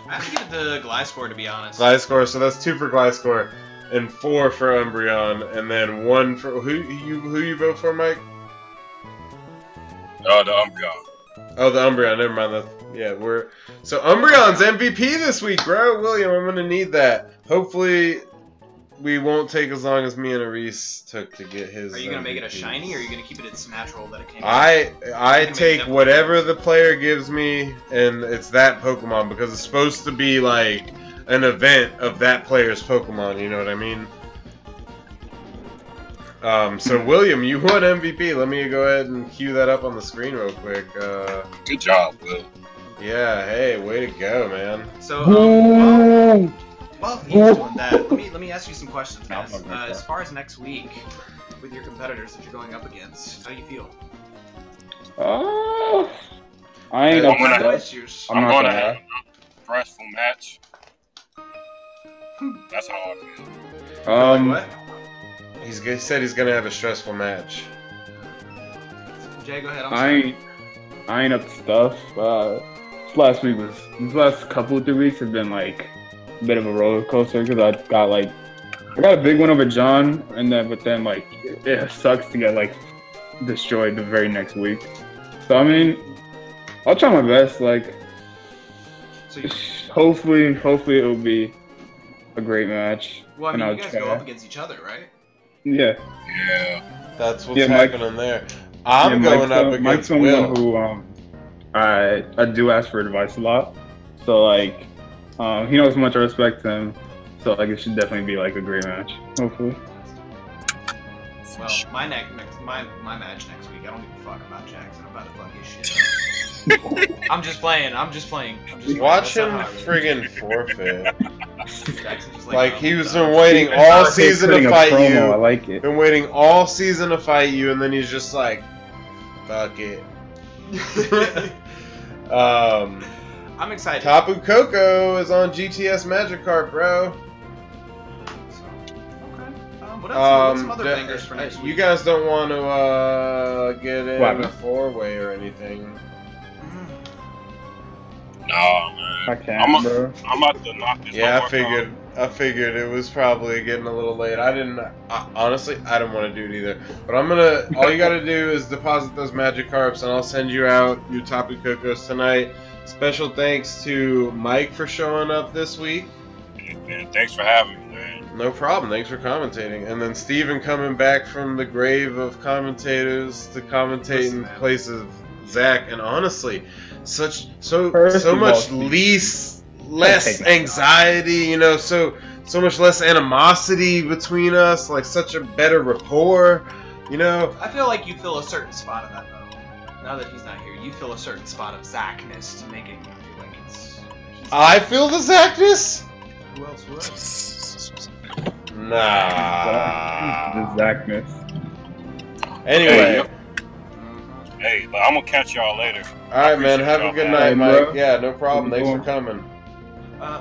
have to give it to Gliscor, to be honest. Gliscor, so that's 2 for Gliscor, and 4 for Umbreon, and then 1 for who you vote for, Mike? The Umbreon. Oh, the Umbreon. Never mind. So Umbreon's MVP this week, bro. William, I'm gonna need that. Hopefully, we won't take as long as me and Aris took to get his. Are you gonna make it a MVP. shiny, or are you gonna keep it its natural that it came? I make take it whatever the player gives me, and it's that Pokemon because it's supposed to be like an event of that player's Pokemon. You know what I mean? So William, you won MVP. Let me go ahead and cue that up on the screen real quick. Good job, Will. Yeah, hey, way to go, man. So, well, he's doing that. Let me ask you some questions, guys. As far as next week, with your competitors that you're going up against, how do you feel? I ain't I'm up gonna- to that. I'm not gonna gonna have lie. a stressful match. That's how I feel. What? He said he's gonna have a stressful match. Jay, go ahead. I'm I sorry. ain't up to stuff. These last couple 3 weeks have been like a bit of a roller coaster because I got a big one over John, but then like it sucks to get like destroyed the very next week. So I mean, I'll try my best. Like, So hopefully it'll be a great match. well, I and mean, I'll you guys try. go up against each other, right? Yeah. Yeah. That's what's Yeah, Mike- happening there. I'm Yeah, going up Mike's against someone Will. who I do ask for advice a lot. So like he knows how much I respect him. So like it should definitely be like a great match. Hopefully. Well, my match next week, I don't give a fuck about Jackson. I'm about to fuck his shit up. I'm just playing. Watch That's him not hard. friggin' forfeit. Jackson's just Like oh, he was done. been waiting all season to Putting a fight promo, I you. like it. Been waiting all season to fight you, and then he's just like, Fuck it. I'm excited. Tapu Koko is on GTS Magikarp, bro. So, okay. What else? What's some other bangers for next You week? guys don't want to get in What? a 4-way or anything. No, man. I can't, bro. I'm about to knock this. Yeah, homework I figured it was probably getting a little late. Honestly, I didn't want to do it either. But all you gotta do is deposit those Magikarps and I'll send you out your Tapu Kokos tonight. Special thanks to Mike for showing up this week. Man, thanks for having me, man. No problem. Thanks for commentating. And then Steven coming back from the grave of commentators to commentate in place of Zach. And honestly, so much less anxiety, you know, so much less animosity between us, like such a better rapport, you know. I feel like you fill a certain spot of that though. Now that he's not here, you fill a certain spot of Zachness to make it feel like it's. I feel the Zachness? Who else would? Nah. The Zachness. Anyway. Hey, but I'm gonna catch y'all later. Alright, man. Have a good night, Mike. Yeah, no problem. Thanks for coming.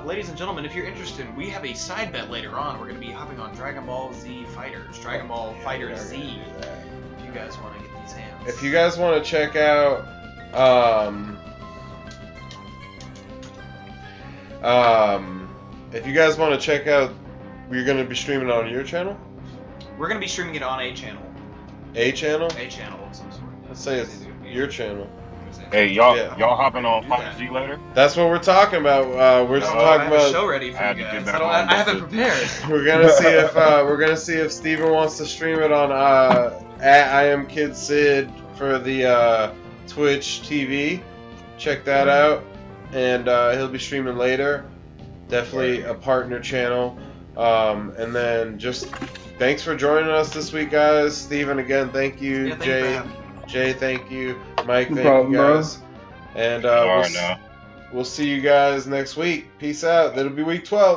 Ladies and gentlemen, if you're interested, we have a side bet later on. We're going to be hopping on Dragon Ball Z Fighters, Dragon Ball Fighter Z. If you guys want to get these hands. If you guys want to check out, we're going to be streaming on your channel? We're going to be streaming it on a channel. A channel? A channel of some sort. Let's say it's your channel. Hey, y'all hopping on Fighter Z later? That's what we're talking about. We're talking I have about a show ready for you guys. I haven't prepared. We're gonna see if Steven wants to stream it on at I Am Kid Sid for the Twitch TV. Check that out, and he'll be streaming later. Definitely a partner channel. And then just thanks for joining us this week, guys. Steven, again, thank you. Jay, thank you. Mike, thank you guys. And we'll see you guys next week. Peace out. That'll be week 12.